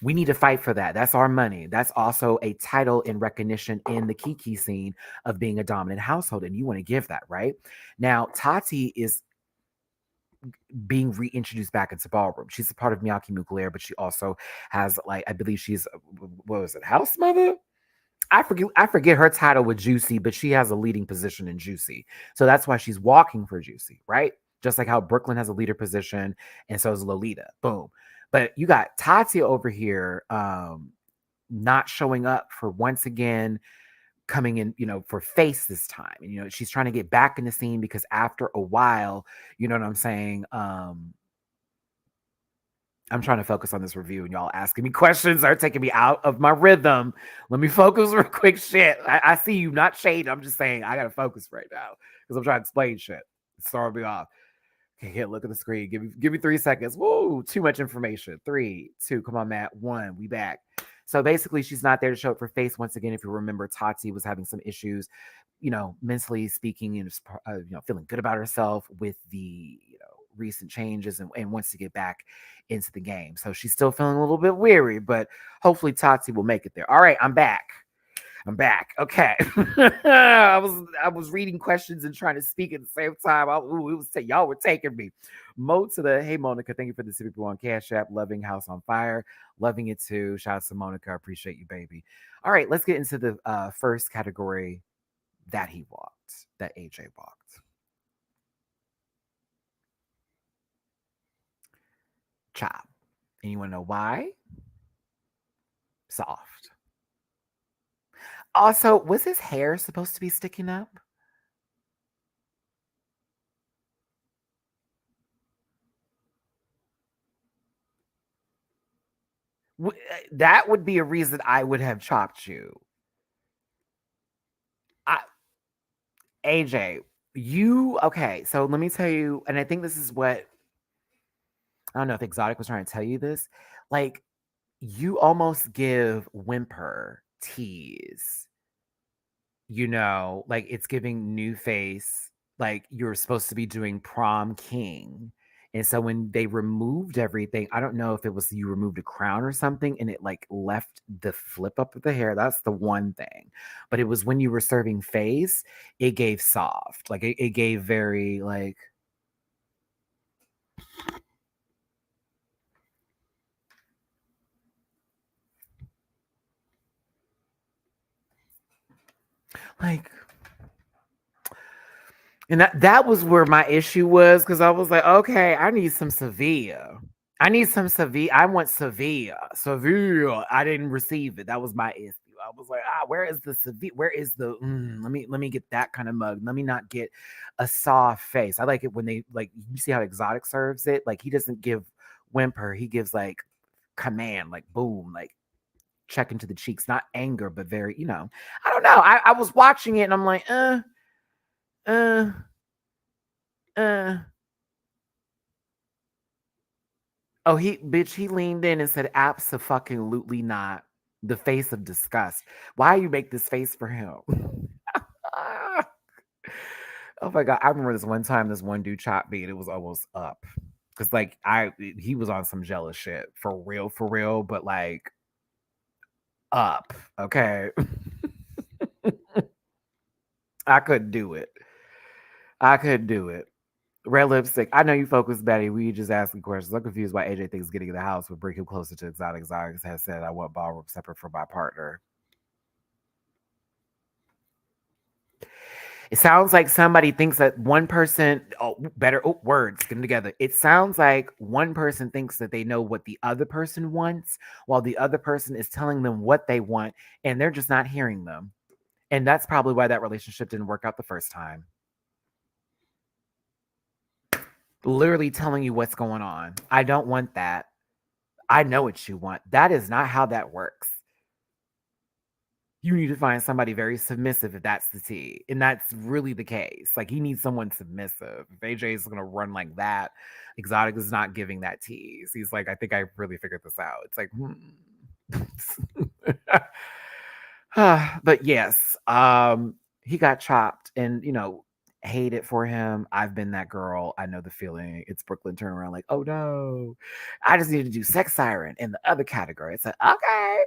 We need to fight for that. That's our money. That's also a title and recognition in the Kiki scene of being a dominant household. And you want to give that, right? Now, Tati is being reintroduced back into ballroom. She's a part of Miyake-Mugler, but she also has, like, I believe she's, what was it, house mother? I forget her title with Juicy, but she has a leading position in Juicy. So that's why she's walking for Juicy, right? Just like how Brooklyn has a leader position, and so is Lolita. Boom. But you got Tati over here not showing up for, once again, coming in, for face this time. And, she's trying to get back in the scene because after a while, you know what I'm saying? I'm trying to focus on this review, and y'all asking me questions are taking me out of my rhythm. Let me focus real quick. Shit. I see you, not shade. I'm just saying I got to focus right now because I'm trying to explain shit. It's throwing me off. Okay, yeah, look at the screen. Give me 3 seconds. Woo, too much information. 3, 2, come on, Matt. 1, we back. So basically, she's not there to show up for face once again. If you remember, Tati was having some issues, mentally speaking, and feeling good about herself with the recent changes, and wants to get back into the game. So she's still feeling a little bit weary, but hopefully Tati will make it there. All right, I'm back. Okay. I was reading questions and trying to speak at the same time. Y'all were taking me. Mo to the hey Monica, thank you for the super on Cash App. Loving House on Fire, loving it too. Shout out to Monica, I appreciate you, baby. All right, let's get into the first category that AJ walked. Chop. And you want to know why? Soft. Also, was his hair supposed to be sticking up? That would be a reason I would have chopped you. AJ, okay, so let me tell you, and I think this is what, I don't know if Exotic was trying to tell you this. Like, you almost give Whimper tease. Like it's giving new face. Like you're supposed to be doing prom king. And so when they removed everything, I don't know if it was you removed a crown or something and it like left the flip up of the hair. That's the one thing. But it was when you were serving face, it gave soft. Like it gave very like and that was where my issue was, because I was like, okay, I need some Sevilla. I want Sevilla. I didn't receive it. That was my issue. I was like, where is the severe? Where is the? Let me get that kind of mug. Let me not get a soft face. I like it when they like. You see how Exotic serves it? Like he doesn't give whimper. He gives like command, like boom, like check into the cheeks, not anger, but very, I don't know. I was watching it and I'm like, uh. Oh, he leaned in and said, "Abso-fucking-lutely not." The face of disgust. Why you make this face for him? Oh my God. I remember this one time, this one dude chopped me and it was almost up. Cause like he was on some jealous shit for real, but like up. Okay. I couldn't do it. I couldn't do it. Red lipstick. I know you focus, Betty. We just asking questions. I'm confused why AJ thinks getting in the house would bring him closer to Exotic. Exotic has said, I want ballroom separate from my partner. It sounds like somebody thinks that one person, words, get them together. It sounds like one person thinks that they know what the other person wants, while the other person is telling them what they want, and they're just not hearing them. And that's probably why that relationship didn't work out the first time. Literally telling you what's going on. I don't want that. I know what you want. That is not how that works. You need to find somebody very submissive if that's the tea. And that's really the case. Like, he needs someone submissive. If AJ is going to run like that, Exotic is not giving that tease. He's like, I think I really figured this out. It's like, But yes, he got chopped and, hate it for him. I've been that girl. I know the feeling. It's Brooklyn turnaround like, oh no, I just need to do sex siren in the other category. It's like, okay.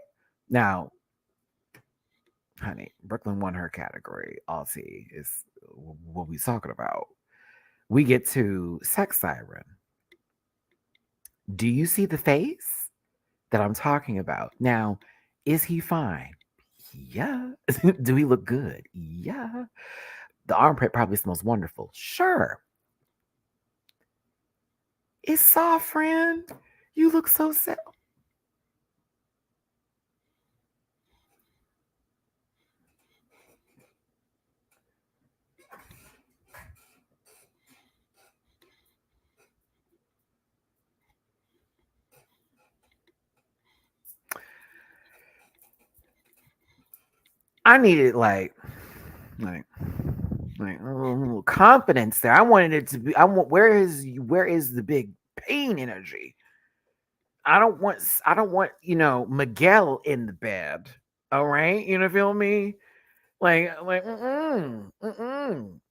Now, honey, Brooklyn won her category. Aussie is what we talking about. We get to sex siren. Do you see the face that I'm talking about? Now, is he fine? Yeah. Do he look good? Yeah. The armpit probably smells wonderful. Sure. It's soft, friend. You look so sad. I needed like a little confidence there. I wanted it to be. Where is the big pain energy? I don't want Miguel in the bed. All right, feel me? Like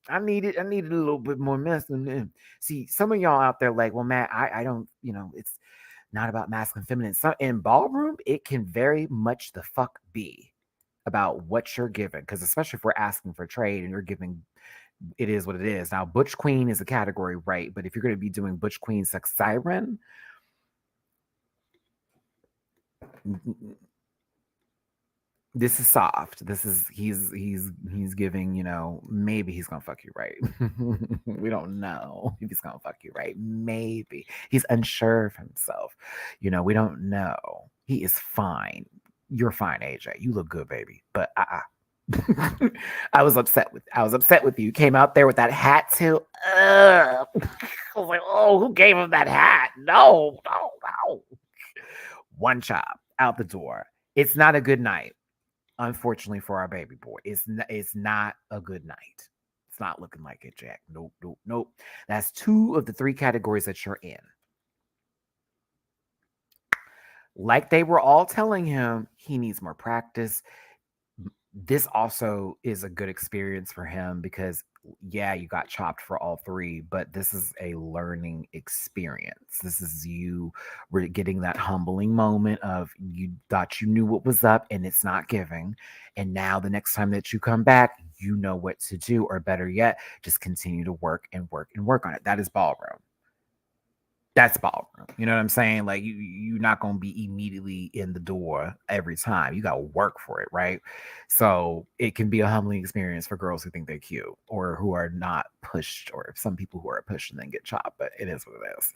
I needed a little bit more masculine. See, some of y'all out there like, well, Matt, I don't, it's not about masculine, feminine. So in ballroom, it can very much the fuck be about what you're giving, because especially if we're asking for trade and you're giving, it is what it is. Now, Butch Queen is a category, right? But if you're going to be doing Butch Queen sex siren, this is soft. This is he's giving, maybe he's gonna fuck you right. We don't know if he's gonna fuck you right. Maybe he's unsure of himself. We don't know. He is fine. You're fine, AJ. You look good, baby. But I was upset with you. Came out there with that hat too. I was like, oh, who gave him that hat? No. One chop out the door. It's not a good night. Unfortunately for our baby boy, it's not a good night. It's not looking like it, Jack. Nope. That's 2 of the 3 categories that you're in. Like they were all telling him, he needs more practice. This also is a good experience for him because, yeah, you got chopped for all 3, but this is a learning experience. This is you were getting that humbling moment of you thought you knew what was up and it's not giving. And now the next time that you come back, you know what to do, or better yet, just continue to work and work and work on it. That is ballroom. That's ballroom. You know what I'm saying? Like you're not gonna be immediately in the door every time. You gotta work for it, right? So it can be a humbling experience for girls who think they're cute or who are not pushed, or some people who are pushed and then get chopped, but it is what it is.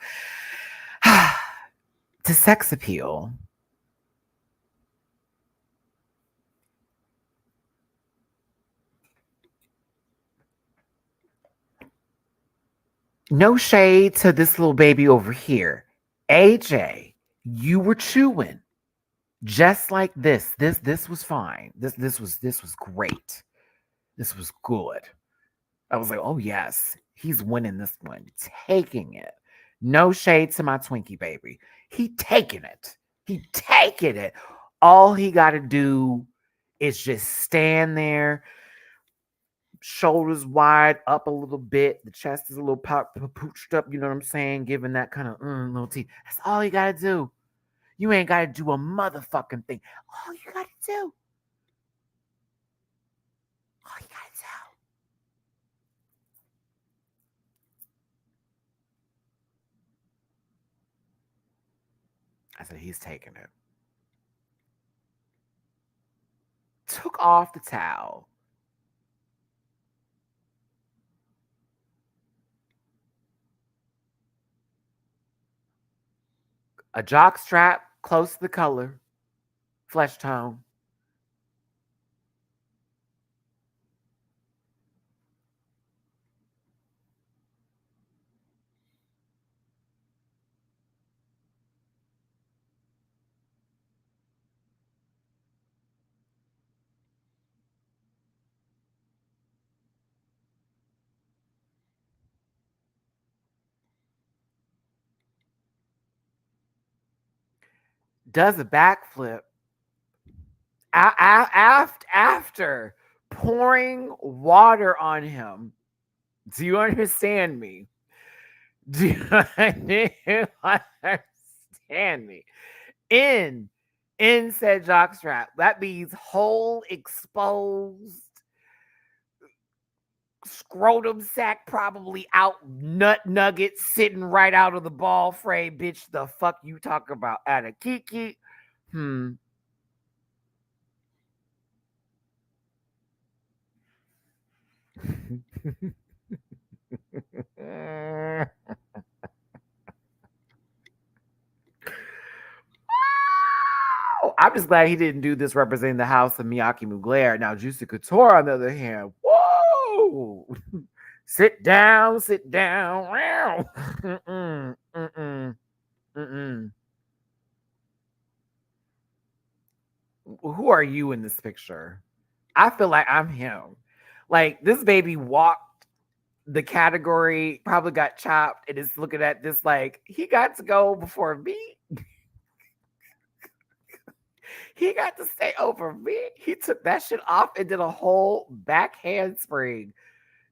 To sex appeal, No shade to this little baby over here. AJ, you were chewing just like this. This was fine. This was great. This was good. I was like, oh yes, he's winning this one, taking it. No shade to my Twinkie baby. He taking it. He taking it. All he got to do is just stand there, shoulders wide up a little bit. The chest is a little pooched up. You know what I'm saying? Giving that kind of little teeth. That's all you got to do. You ain't got to do a motherfucking thing. All you got to do. All you got to do. I said, he's taking it. Took off the towel. A jock strap close to the color, flesh tone. Does a backflip after pouring water on him. Do you understand me? Do you understand me? In said jockstrap, that means whole exposed scrotum sack, probably out nut nugget sitting right out of the ball frame. Bitch, the fuck you talk about at a Kiki? I'm just glad he didn't do this representing the house of Miyake-Mugler. Now, Juicy Couture, on the other hand, whoa! Sit down, sit down. Mm-mm, mm-mm, mm-mm. Who are you in this picture? I feel like I'm him. Like, this baby walked the category, probably got chopped, and is looking at this like, he got to go before me. He got to stay over me. He took that shit off and did a whole back handspring.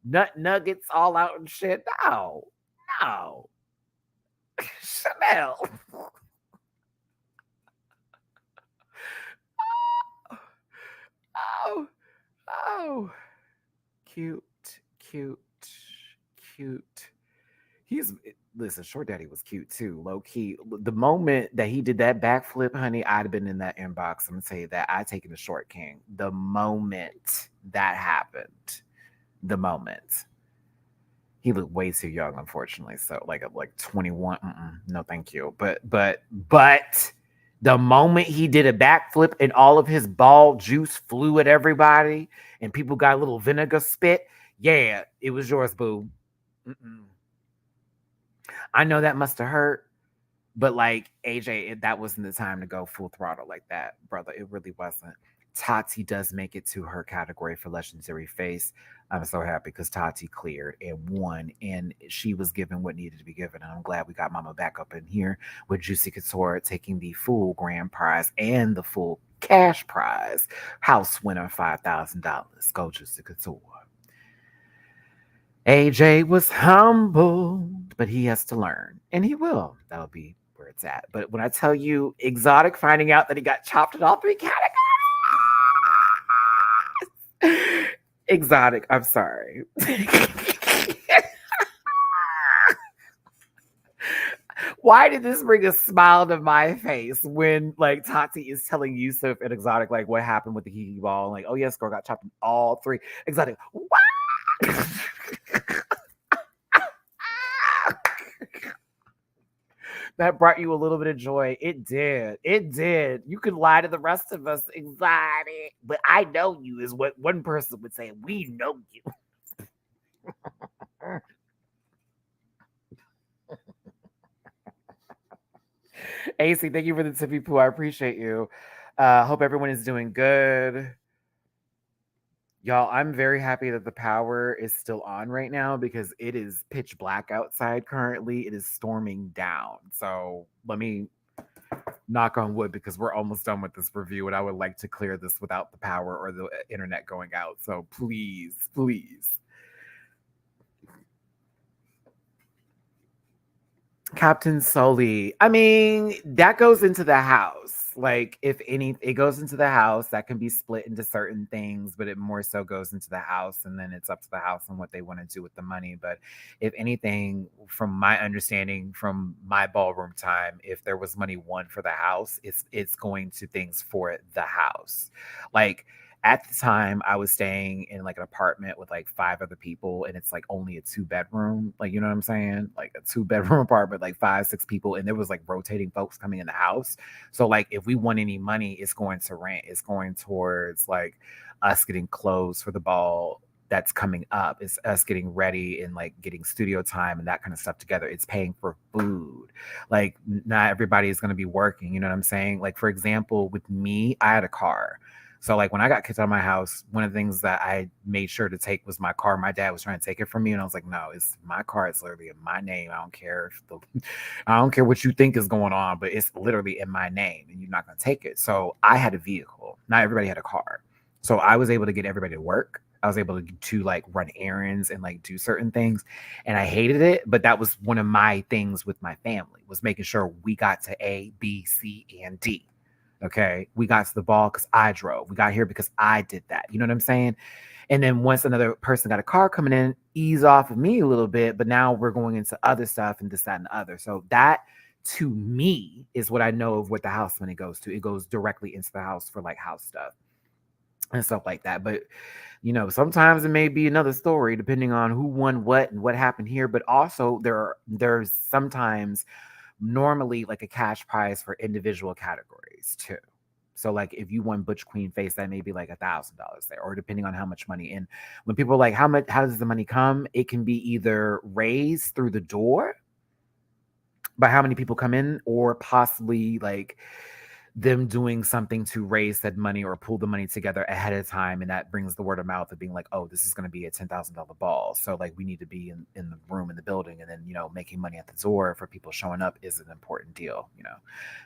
Nut nuggets all out and shit. No. No. Chanel. Oh. Oh. Cute. Cute. Cute. Listen, Short Daddy was cute too, low key. The moment that he did that backflip, honey, I'd have been in that inbox. I'm gonna tell you that. I'd taken the Short King. The moment that happened, the moment. He looked way too young, unfortunately. So like 21. No, thank you. But the moment he did a backflip and all of his ball juice flew at everybody and people got a little vinegar spit, yeah, it was yours, boo. Mm-mm. I know that must have hurt, but like AJ, that wasn't the time to go full throttle like that, brother. It really wasn't. Tati does make it to her category for legendary face. I'm so happy because Tati cleared and won, and she was given what needed to be given. And I'm glad we got Mama back up in here with Juicy Couture taking the full grand prize and the full cash prize. House winner $5,000. Go Juicy Couture. AJ was humbled, but he has to learn, and he will. That'll be where it's at. But when I tell you, Exotic finding out that he got chopped in all three categories, Exotic, I'm sorry. Why did this bring a smile to my face when like Tati is telling Yousef and Exotic like what happened with the Kiki ball? Like, oh yes, girl got chopped in all three. Exotic, what? That brought you a little bit of joy. It did. It did. You could lie to the rest of us, Exotic, but I know you is what one person would say. We know you. AC, thank you for the tippy poo. I appreciate you. Hope everyone is doing good. Y'all, I'm very happy that the power is still on right now because it is pitch black outside currently. It is storming down. So let me knock on wood because we're almost done with this review and I would like to clear this without the power or the internet going out. So please, please. Captain Sully. I mean, that goes into the house. Like, if any, it goes into the house. That can be split into certain things, but it more so goes into the house, and then it's up to the house and what they want to do with the money. But if anything, from my understanding, from my ballroom time, if there was money won for the house, it's going to things for the house. Like at the time I was staying in like an apartment with like 5 other people and it's like only a 2 bedroom, like, you know what I'm saying? Like a 2 bedroom apartment, like 5, 6 people. And there was like rotating folks coming in the house. So like, if we want any money, it's going to rent. It's going towards like us getting clothes for the ball that's coming up. It's us getting ready and like getting studio time and that kind of stuff together. It's paying for food. Like not everybody is going to be working. You know what I'm saying? Like, for example, with me, I had a car. So like when I got kicked out of my house, one of the things that I made sure to take was my car. My dad was trying to take it from me, and I was like, "No, it's my car. It's literally in my name. I don't care if I don't care what you think is going on, but it's literally in my name, and you're not going to take it." So I had a vehicle. Not everybody had a car, so I was able to get everybody to work. I was able to like run errands and like do certain things, and I hated it. But that was one of my things with my family, was making sure we got to A, B, C, and D. Okay. We got to the ball because I drove. We got here because I did that. You know what I'm saying? And then once another person got a car coming in, ease off of me a little bit. But now we're going into other stuff and this, that, and the other. So that to me is what I know of what the house money goes to. It goes directly into the house for like house stuff and stuff like that. But you know, sometimes it may be another story depending on who won what and what happened here. But also there's sometimes normally like a cash prize for individual categories too. So like if you won Butch Queen Face, that may be like $1,000 there, or depending on how much money. And when people are like, how does the money come? It can be either raised through the door by how many people come in, or possibly like them doing something to raise that money or pull the money together ahead of time. And that brings the word of mouth of being like, oh, this is going to be a $10,000 ball. So like we need to be in the room, in the building. And then, you know, making money at the door for people showing up is an important deal, you know?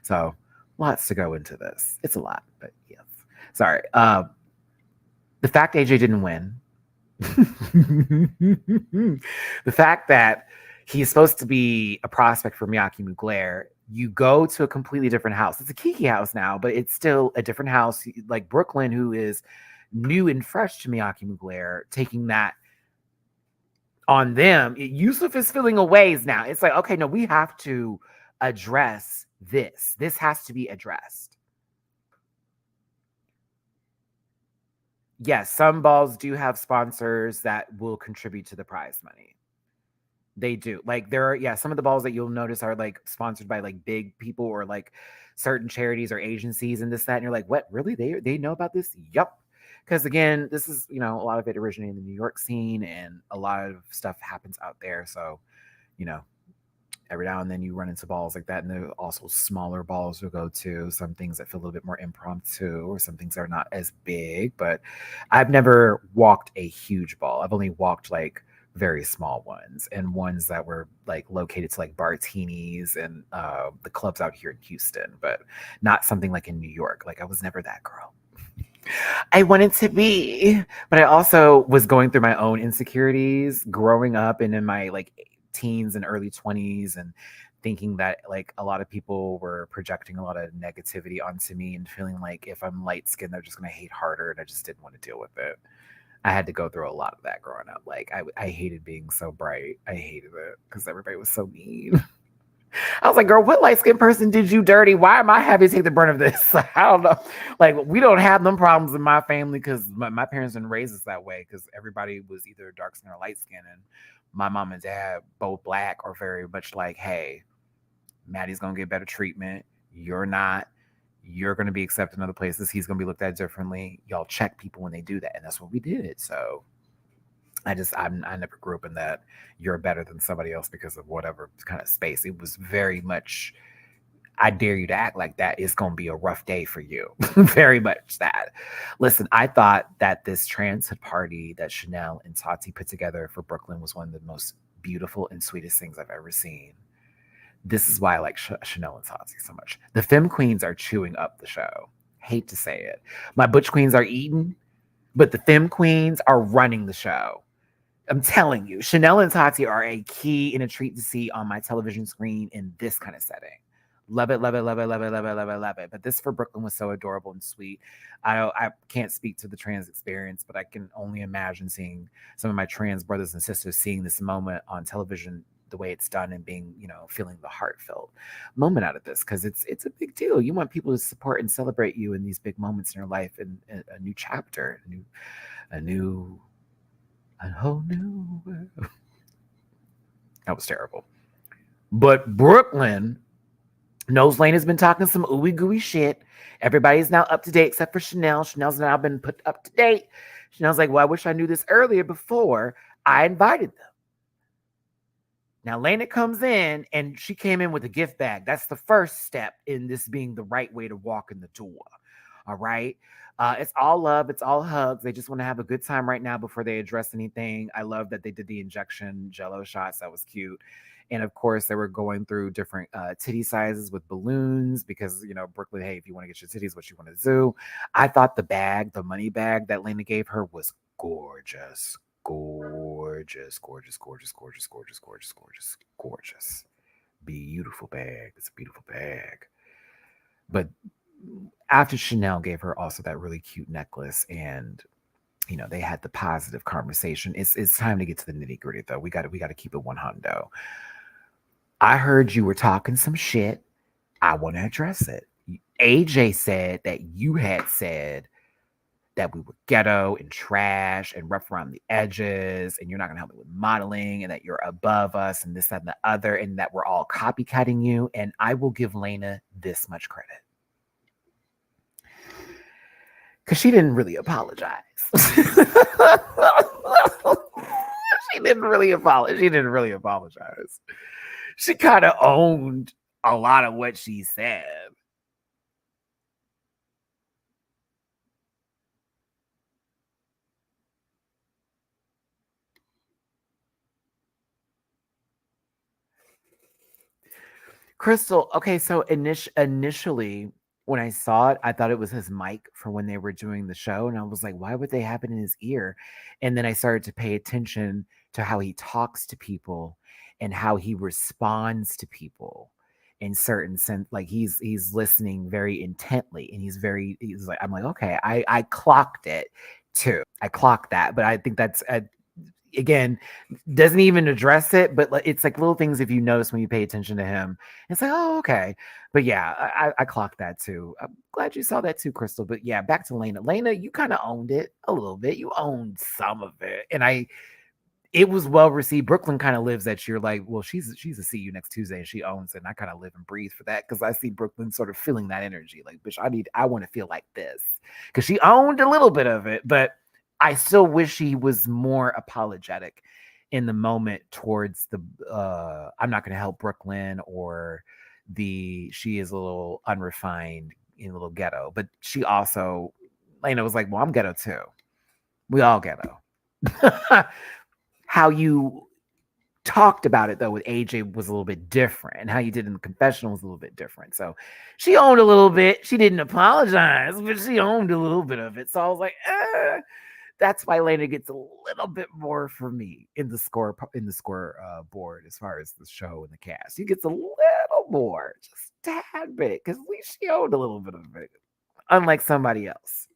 So lots to go into this. It's a lot, but yes. Sorry. The fact AJ didn't win. The fact that he's supposed to be a prospect for Miyake-Mugler. You go to a completely different house. It's a Kiki house now, but it's still a different house. Like Brooklyn, who is new and fresh to Miyake-Mugler, taking that on them. Yousef is feeling a ways now. It's like, okay, no, we have to address this. This has to be addressed. Yes, some balls do have sponsors that will contribute to the prize money. They do. Like there are, yeah, some of the balls that you'll notice are like sponsored by like big people or like certain charities or agencies and this, that. And you're like, what, really? They know about this? Yup. Because again, this is, you know, a lot of it originated in the New York scene and a lot of stuff happens out there. So, you know, every now and then you run into balls like that. And there are also smaller balls you'll go to, some things that feel a little bit more impromptu, or some things that are not as big. But I've never walked a huge ball. I've only walked like very small ones, and ones that were like located to like Bartinis and the clubs out here in Houston, but not something like in New York. Like I was never that girl. I wanted to be, but I also was going through my own insecurities growing up and in my like teens and early 20s, and thinking that like a lot of people were projecting a lot of negativity onto me and feeling like if I'm light skinned, they're just going to hate harder. And I just didn't want to deal with it. I had to go through a lot of that growing up. Like I hated being so bright. I hated it because everybody was so mean. I was like, girl, what light skinned person did you dirty? Why am I having to take the brunt of this? I don't know. Like, we don't have them problems in my family because my parents didn't raise us that way, because everybody was either dark skin or light skin. And my mom and dad, both black, are very much like, hey, Maddie's going to get better treatment. You're not. You're going to be accepted in other places. He's going to be looked at differently. Y'all check people when they do that. And that's what we did. So I never grew up in that you're better than somebody else because of whatever kind of space. It was very much, I dare you to act like that. It's going to be a rough day for you. Very much that. Listen, I thought that this transhood party that Chanel and Tati put together for Brooklyn was one of the most beautiful and sweetest things I've ever seen. This is why I like Chanel and Tati so much. The Femme Queens are chewing up the show. Hate to say it. My Butch Queens are eating, but the Femme Queens are running the show. I'm telling you, Chanel and Tati are a key and a treat to see on my television screen in this kind of setting. Love it, love it, love it, love it, love it, love it, love it. But this for Brooklyn was so adorable and sweet. I can't speak to the trans experience, but I can only imagine seeing some of my trans brothers and sisters seeing this moment on television the way it's done and being, feeling the heartfelt moment out of this, because it's a big deal. You want people to support and celebrate you in these big moments in your life and a new chapter, a whole new world. That was terrible. But Brooklyn knows Lane has been talking some ooey gooey shit. Everybody's now up to date except for Chanel. Chanel's now been put up to date. Chanel's like, well, I wish I knew this earlier before I invited them. Now, Lena comes in and she came in with a gift bag. That's the first step in this being the right way to walk in the door. All right. It's all love. It's all hugs. They just want to have a good time right now before they address anything. I love that they did the injection jello shots. That was cute. And of course, they were going through different titty sizes with balloons because, Brooklyn, hey, if you want to get your titties, what you want to do. I thought the money bag that Lena gave her was gorgeous. Gorgeous. Beautiful bag. It's a beautiful bag. But after Chanel gave her also that really cute necklace and they had the positive conversation. It's time to get to the nitty gritty though. We got to keep it 100. I heard you were talking some shit. I want to address it. AJ said that you had said that we were ghetto and trash and rough around the edges, and you're not going to help me with modeling, and that you're above us, and this, that, and the other, and that we're all copycatting you. And I will give Lena this much credit. Because she didn't really apologize. She didn't really apologize. She kind of owned a lot of what she said. Crystal, okay, so initially when I saw it, I thought it was his mic for when they were doing the show. And I was like, why would they have it in his ear? And then I started to pay attention to how he talks to people and how he responds to people in certain sense. Like he's listening very intently and he's like, I'm like, okay, I clocked it too. I clocked that. But I think that's again, doesn't even address it, but it's like little things if you notice when you pay attention to him. It's like, oh, okay. But yeah, I clocked that too. I'm glad you saw that too, Crystal. But yeah, back to Lena. Lena, you kind of owned it a little bit. You owned some of it. And it was well received. Brooklyn kind of lives that you're like, well, she's a see you next Tuesday and she owns it. And I kind of live and breathe for that because I see Brooklyn sort of feeling that energy. Like, bitch, I want to feel like this. Because she owned a little bit of it, but I still wish he was more apologetic in the moment towards the I'm not going to help Brooklyn or she is a little unrefined in a little ghetto. But she also, Lena was like, well, I'm ghetto too. We all ghetto. How you talked about it though with AJ was a little bit different, and how you did in the confessional was a little bit different. So she owned a little bit. She didn't apologize, but she owned a little bit of it. So I was like, that's why Lena gets a little bit more for me in the score board as far as the show and the cast. She gets a little more, just a tad bit, because at least she owned a little bit of it, unlike somebody else.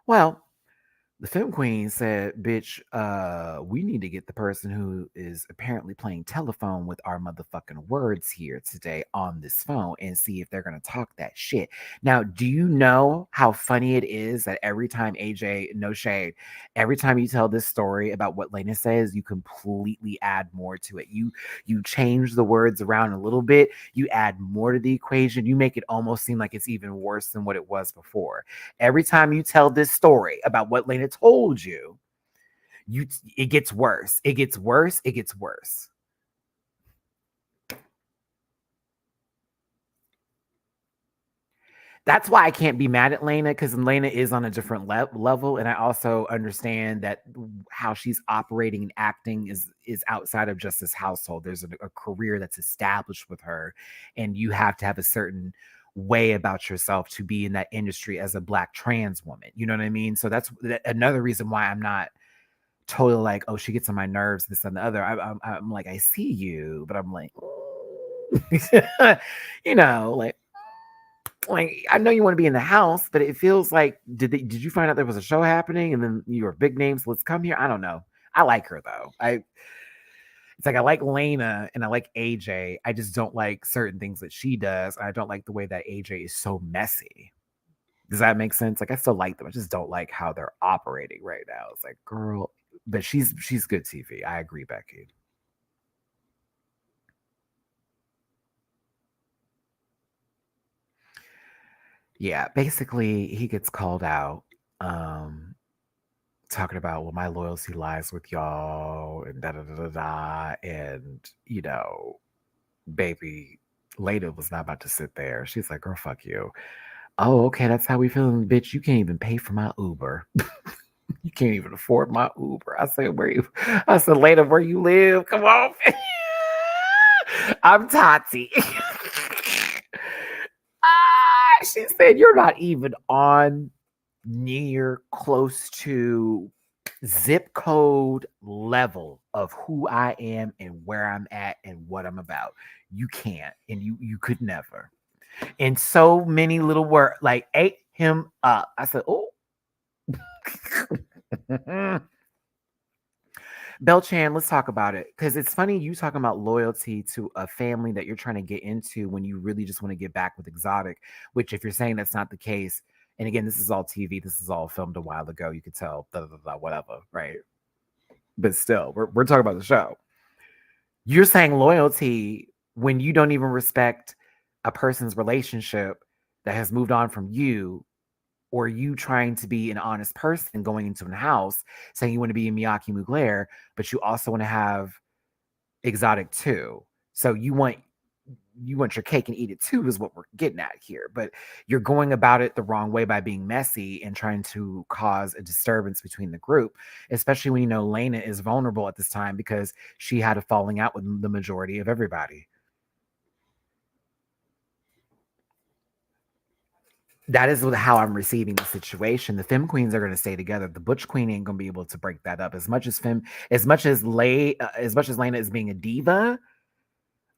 Well, the Femme Queen said, bitch, we need to get the person who is apparently playing telephone with our motherfucking words here today on this phone and see if they're going to talk that shit. Now, do you know how funny it is that every time AJ, no shade, every time you tell this story about what Lena says, you completely add more to it. You change the words around a little bit. You add more to the equation. You make it almost seem like it's even worse than what it was before. Every time you tell this story about what Lena told you, it gets worse. It gets worse. It gets worse. That's why I can't be mad at Lena, because Lena is on a different level, and I also understand that how she's operating and acting is outside of just this household. There's a career that's established with her, and you have to have a certain way about yourself to be in that industry as a Black trans woman. You know what I mean? So that's another reason why I'm not totally like, oh, she gets on my nerves, this and the other. I'm like, I see you, but I'm like, you know, like I know you want to be in the house, but it feels like did you find out there was a show happening and then you were big names? Let's come here. I don't know. I like her though. It's like I like Lena and I like AJ. I just don't like certain things that she does. I don't like the way that AJ is so messy. Does that make sense? Like I still like them. I just don't like how they're operating right now. It's like, girl, but she's good TV. I agree, Becky. Yeah, basically he gets called out. Talking about, well, my loyalty lies with y'all and da da da da da. And, baby, Lena was not about to sit there. She's like, girl, fuck you. Oh, okay, that's how we feeling, bitch. You can't even pay for my Uber. You can't even afford my Uber. I said, Lena, where you live? Come on. I'm Tati. She said, you're not even on near close to zip code level of who I am and where I'm at and what I'm about. You can't, and you could never. And so many little words like ate him up. I said, oh. Belchan, let's talk about it. Because it's funny you talking about loyalty to a family that you're trying to get into when you really just want to get back with Exotic, which if you're saying that's not the case, and again, this is all TV, this is all filmed a while ago, you could tell, blah, blah, blah, whatever, right? But still, we're talking about the show. You're saying loyalty when you don't even respect a person's relationship that has moved on from you, or you trying to be an honest person going into a house saying you want to be a Miyake-Mugler, but you also want to have Exotic too. So you want your cake and eat it too is what we're getting at here. But you're going about it the wrong way by being messy and trying to cause a disturbance between the group, especially when you know Lena is vulnerable at this time because she had a falling out with the majority of everybody. That is how I'm receiving the situation. The Femme Queens are going to stay together. The Butch Queen ain't going to be able to break that up. As much as Lena is being a diva,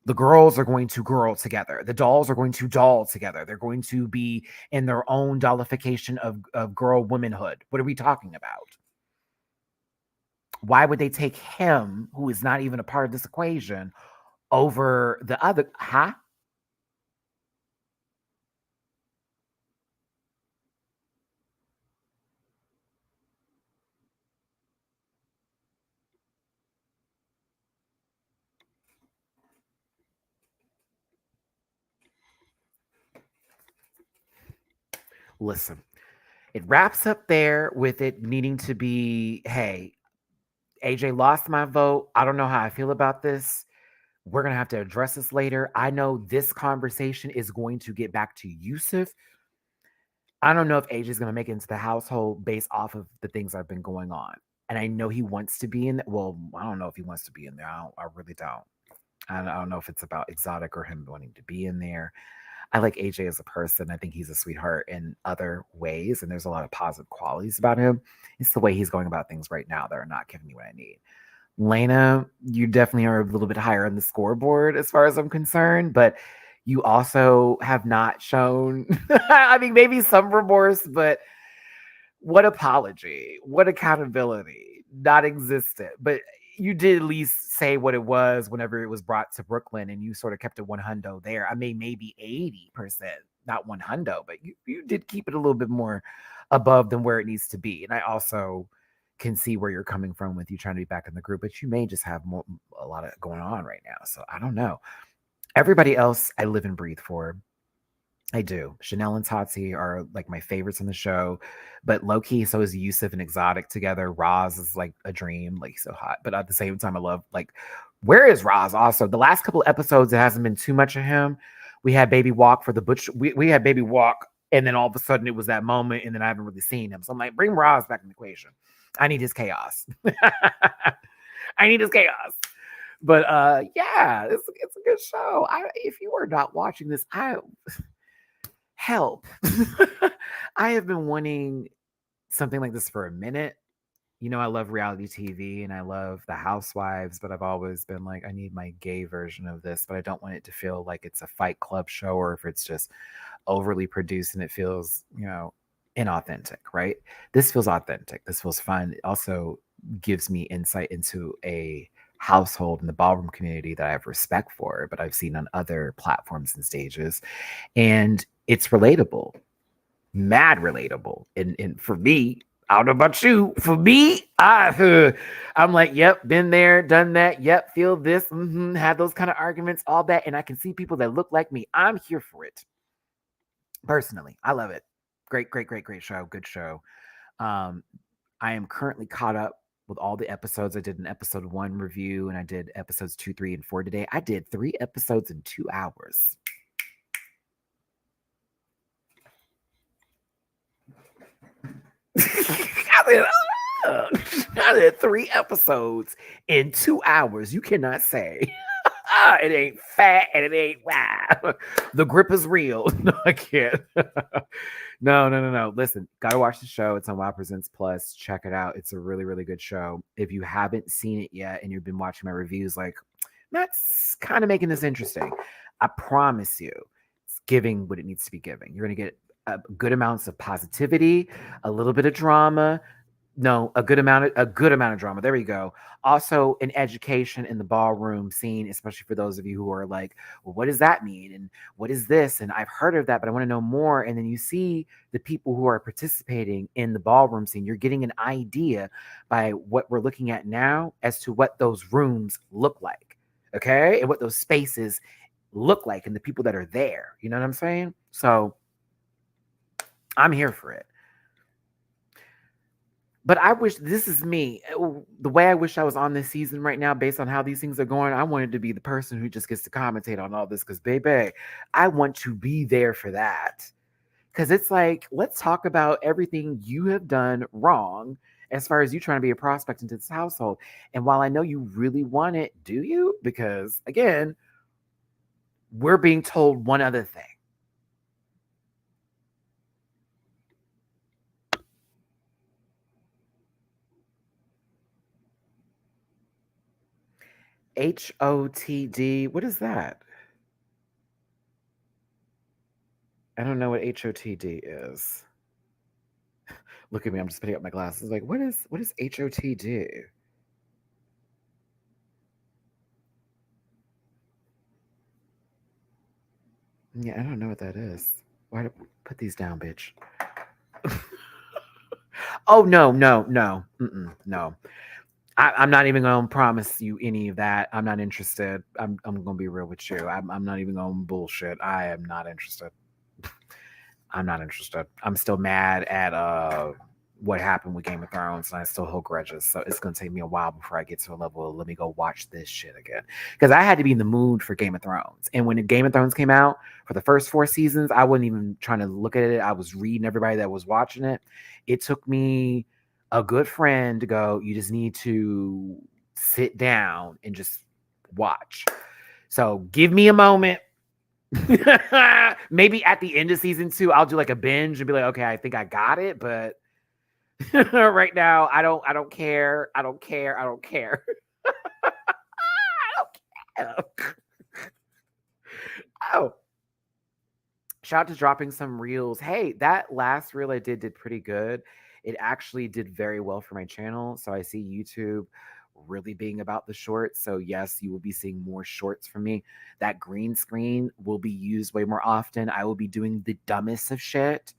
the girls are going to girl together. The dolls are going to doll together. They're going to be in their own dollification of girl womanhood. What are we talking about? Why would they take him, who is not even a part of this equation, over the other? Huh? Listen, it wraps up there with it needing to be, hey, AJ lost my vote. I don't know how I feel about this. We're going to have to address this later. I know this conversation is going to get back to Yousef. I don't know if AJ is going to make it into the household based off of the things that have been going on. And I know he wants to be in. Well, I don't know if he wants to be in there. I really don't. I don't know if it's about Exotic or him wanting to be in there. I like AJ as a person. I think he's a sweetheart in other ways, and there's a lot of positive qualities about him. It's the way he's going about things right now that are not giving me what I need. Lena, you definitely are a little bit higher on the scoreboard as far as I'm concerned, but you also have not shown, I mean, maybe some remorse, but what apology, what accountability, not existent. But you did at least say what it was whenever it was brought to Brooklyn, and you sort of kept it 100 there. I mean, maybe 80%, not 100, but you did keep it a little bit more above than where it needs to be. And I also can see where you're coming from with you trying to be back in the group, but you may just have a lot of going on right now. So I don't know. Everybody else I live and breathe for. I do. Chanel and Tati are like my favorites in the show, but low key, so is Yousef and Exotic together. Roz is like a dream, like so hot. But at the same time, I love like, where is Roz? Also, the last couple episodes, it hasn't been too much of him. We had Baby Walk for the Butch. We had Baby Walk And then all of a sudden it was that moment, and then I haven't really seen him. So I'm like, bring Roz back in the equation. I need his chaos. I need his chaos. But yeah, it's a good show. If you are not watching this, help. I have been wanting something like this for a minute. You know, I love reality TV and I love the Housewives, but I've always been like, I need my gay version of this, but I don't want it to feel like it's a Fight Club show, or if it's just overly produced and it feels, inauthentic, right? This feels authentic. This feels fun. It also gives me insight into a household in the ballroom community that I have respect for, but I've seen on other platforms and stages. And it's relatable, mad relatable. And for me, I don't know about you. For me, I'm like, yep, been there, done that. Yep, feel this. Had those kind of arguments, all that. And I can see people that look like me. I'm here for it. Personally, I love it. Great, great, great, great show. Good show. I am currently caught up with all the episodes. I did an episode 1 review, and I did episodes 2, 3, and 4 today. I did 3 episodes in 2 hours. I did 3 episodes in 2 hours. You cannot say it ain't fat and it ain't wow. The grip is real. No, I can't. No. Listen, gotta watch the show. It's on WoWPresents Plus. Check it out. It's a really, really good show. If you haven't seen it yet and you've been watching my reviews, like, that's kind of making this interesting. I promise you, it's giving what it needs to be giving. You're gonna get good amounts of positivity, a little bit of drama. No, a good amount of drama. There we go. Also, an education in the ballroom scene, especially for those of you who are like, well, what does that mean? And what is this? And I've heard of that, but I want to know more. And then you see the people who are participating in the ballroom scene. You're getting an idea by what we're looking at now as to what those rooms look like. Okay. And what those spaces look like and the people that are there. You know what I'm saying? So I'm here for it. But I wish, this is me. The way I wish I was on this season right now, based on how these things are going, I wanted to be the person who just gets to commentate on all this. Because, baby, I want to be there for that. Because it's like, let's talk about everything you have done wrong as far as you trying to be a prospect into this household. And while I know you really want it, do you? Because, again, we're being told one other thing. HOTD. What is that? I don't know what HOTD is. Look at me. I'm just putting up my glasses. Like, what is HOTD? Yeah, I don't know what that is. Why did put these down, bitch? Oh no. No. I'm not even gonna promise you any of that. I'm not interested. I'm gonna be real with you. I'm not even gonna bullshit. I am not interested. I'm not interested. I'm still mad at what happened with Game of Thrones, and I still hold grudges. So it's gonna take me a while before I get to a level of let me go watch this shit again. Because I had to be in the mood for Game of Thrones. And when Game of Thrones came out for the first 4 seasons, I wasn't even trying to look at it. I was reading everybody that was watching it. It took me a good friend to go, you just need to sit down and just watch. So give me a moment. Maybe at the end of season 2, I'll do like a binge and be like, okay, I think I got it, but right now I don't care. I don't care. I don't care. I don't care. Oh. Shout out to dropping some reels. Hey, that last reel I did pretty good. It actually did very well for my channel. So I see YouTube really being about the shorts. So yes, you will be seeing more shorts from me. That green screen will be used way more often. I will be doing the dumbest of shit.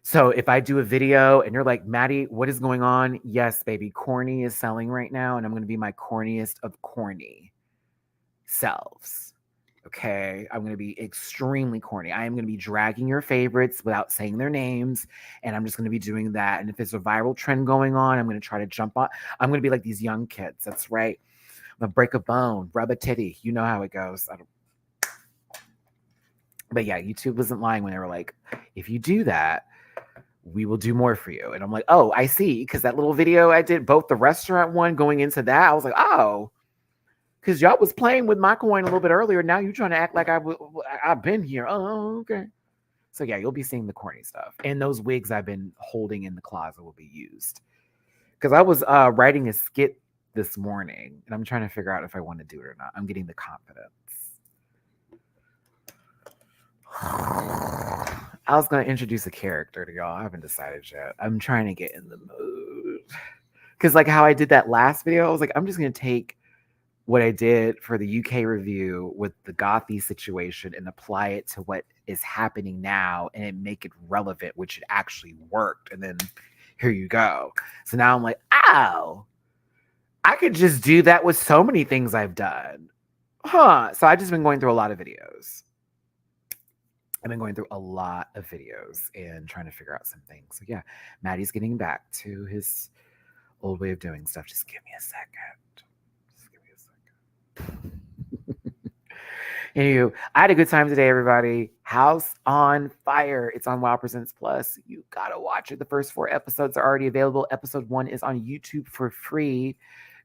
So if I do a video and you're like, Maddie, what is going on? Yes, baby, corny is selling right now, and I'm going to be my corniest of corny selves. Okay, I'm going to be extremely corny. I am going to be dragging your favorites without saying their names, and I'm just going to be doing that. And if there's a viral trend going on, I'm going to try to jump on. I'm going to be like these young kids. That's right. I'm going to break a bone, rub a titty. You know how it goes. But yeah, YouTube wasn't lying when they were like, if you do that, we will do more for you. And I'm like, oh, I see. Because that little video I did, both the restaurant one going into that, I was like, oh, because y'all was playing with my coin a little bit earlier. Now you're trying to act like I've been here. Oh, okay. So yeah, you'll be seeing the corny stuff. And those wigs I've been holding in the closet will be used. Because I was writing a skit this morning, and I'm trying to figure out if I want to do it or not. I'm getting the confidence. I was going to introduce a character to y'all. I haven't decided yet. I'm trying to get in the mood. Because like how I did that last video, I was like, I'm just going to take what I did for the UK review with the Gothy situation and apply it to what is happening now and make it relevant, which it actually worked. And then here you go. So now I'm like, ow, I could just do that with so many things I've done. Huh. So I've just been going through a lot of videos. I've been going through a lot of videos and trying to figure out some things. So yeah, Maddie's getting back to his old way of doing stuff. Just give me a second. Just give me a second. Anywho, I had a good time today, everybody. House on Fire. It's on WoWPresents Plus. You gotta watch it. The first 4 episodes are already available. Episode 1 is on YouTube for free.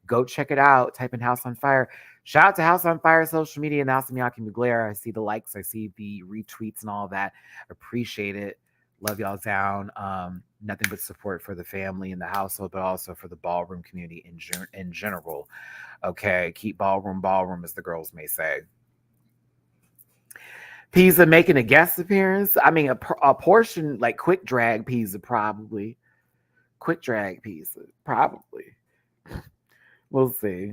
Go check it out. Type in House on Fire. Shout out to House on Fire social media and the House of Miyake-Mugler. I see the likes. I see the retweets and all that. Appreciate it. Love y'all down. Nothing but support for the family and the household, but also for the ballroom community in general. Okay, keep ballroom, as the girls may say. Pizza making a guest appearance. I mean, a portion, like quick drag pizza, probably. Quick drag pizza, probably. We'll see.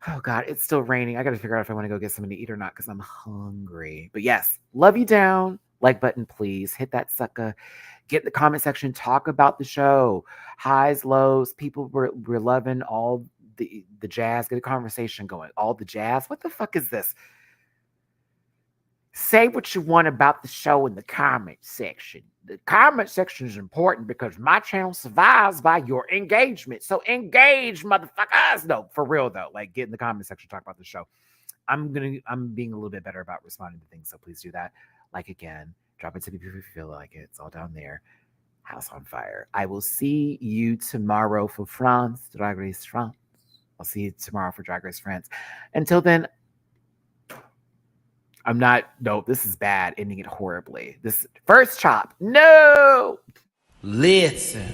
Oh, God, it's still raining. I got to figure out if I want to go get something to eat or not because I'm hungry. But yes, love you down. Like button, please. Hit that sucker. Get in the comment section. Talk about the show. Highs, lows. People were loving all the jazz. Get a conversation going. All the jazz. What the fuck is this? Say what you want about the show in the comment section. The comment section is important because my channel survives by your engagement. So engage, motherfuckers. No, for real though. Like get in the comment section, talk about the show. I'm being a little bit better about responding to things. So please do that. Like again, drop it to me if you feel like it. It's all down there. House on Fire. I will see you tomorrow for France, Drag Race France. I'll see you tomorrow for Drag Race France. Until then, this is bad, ending it horribly. This first chop. No! Listen.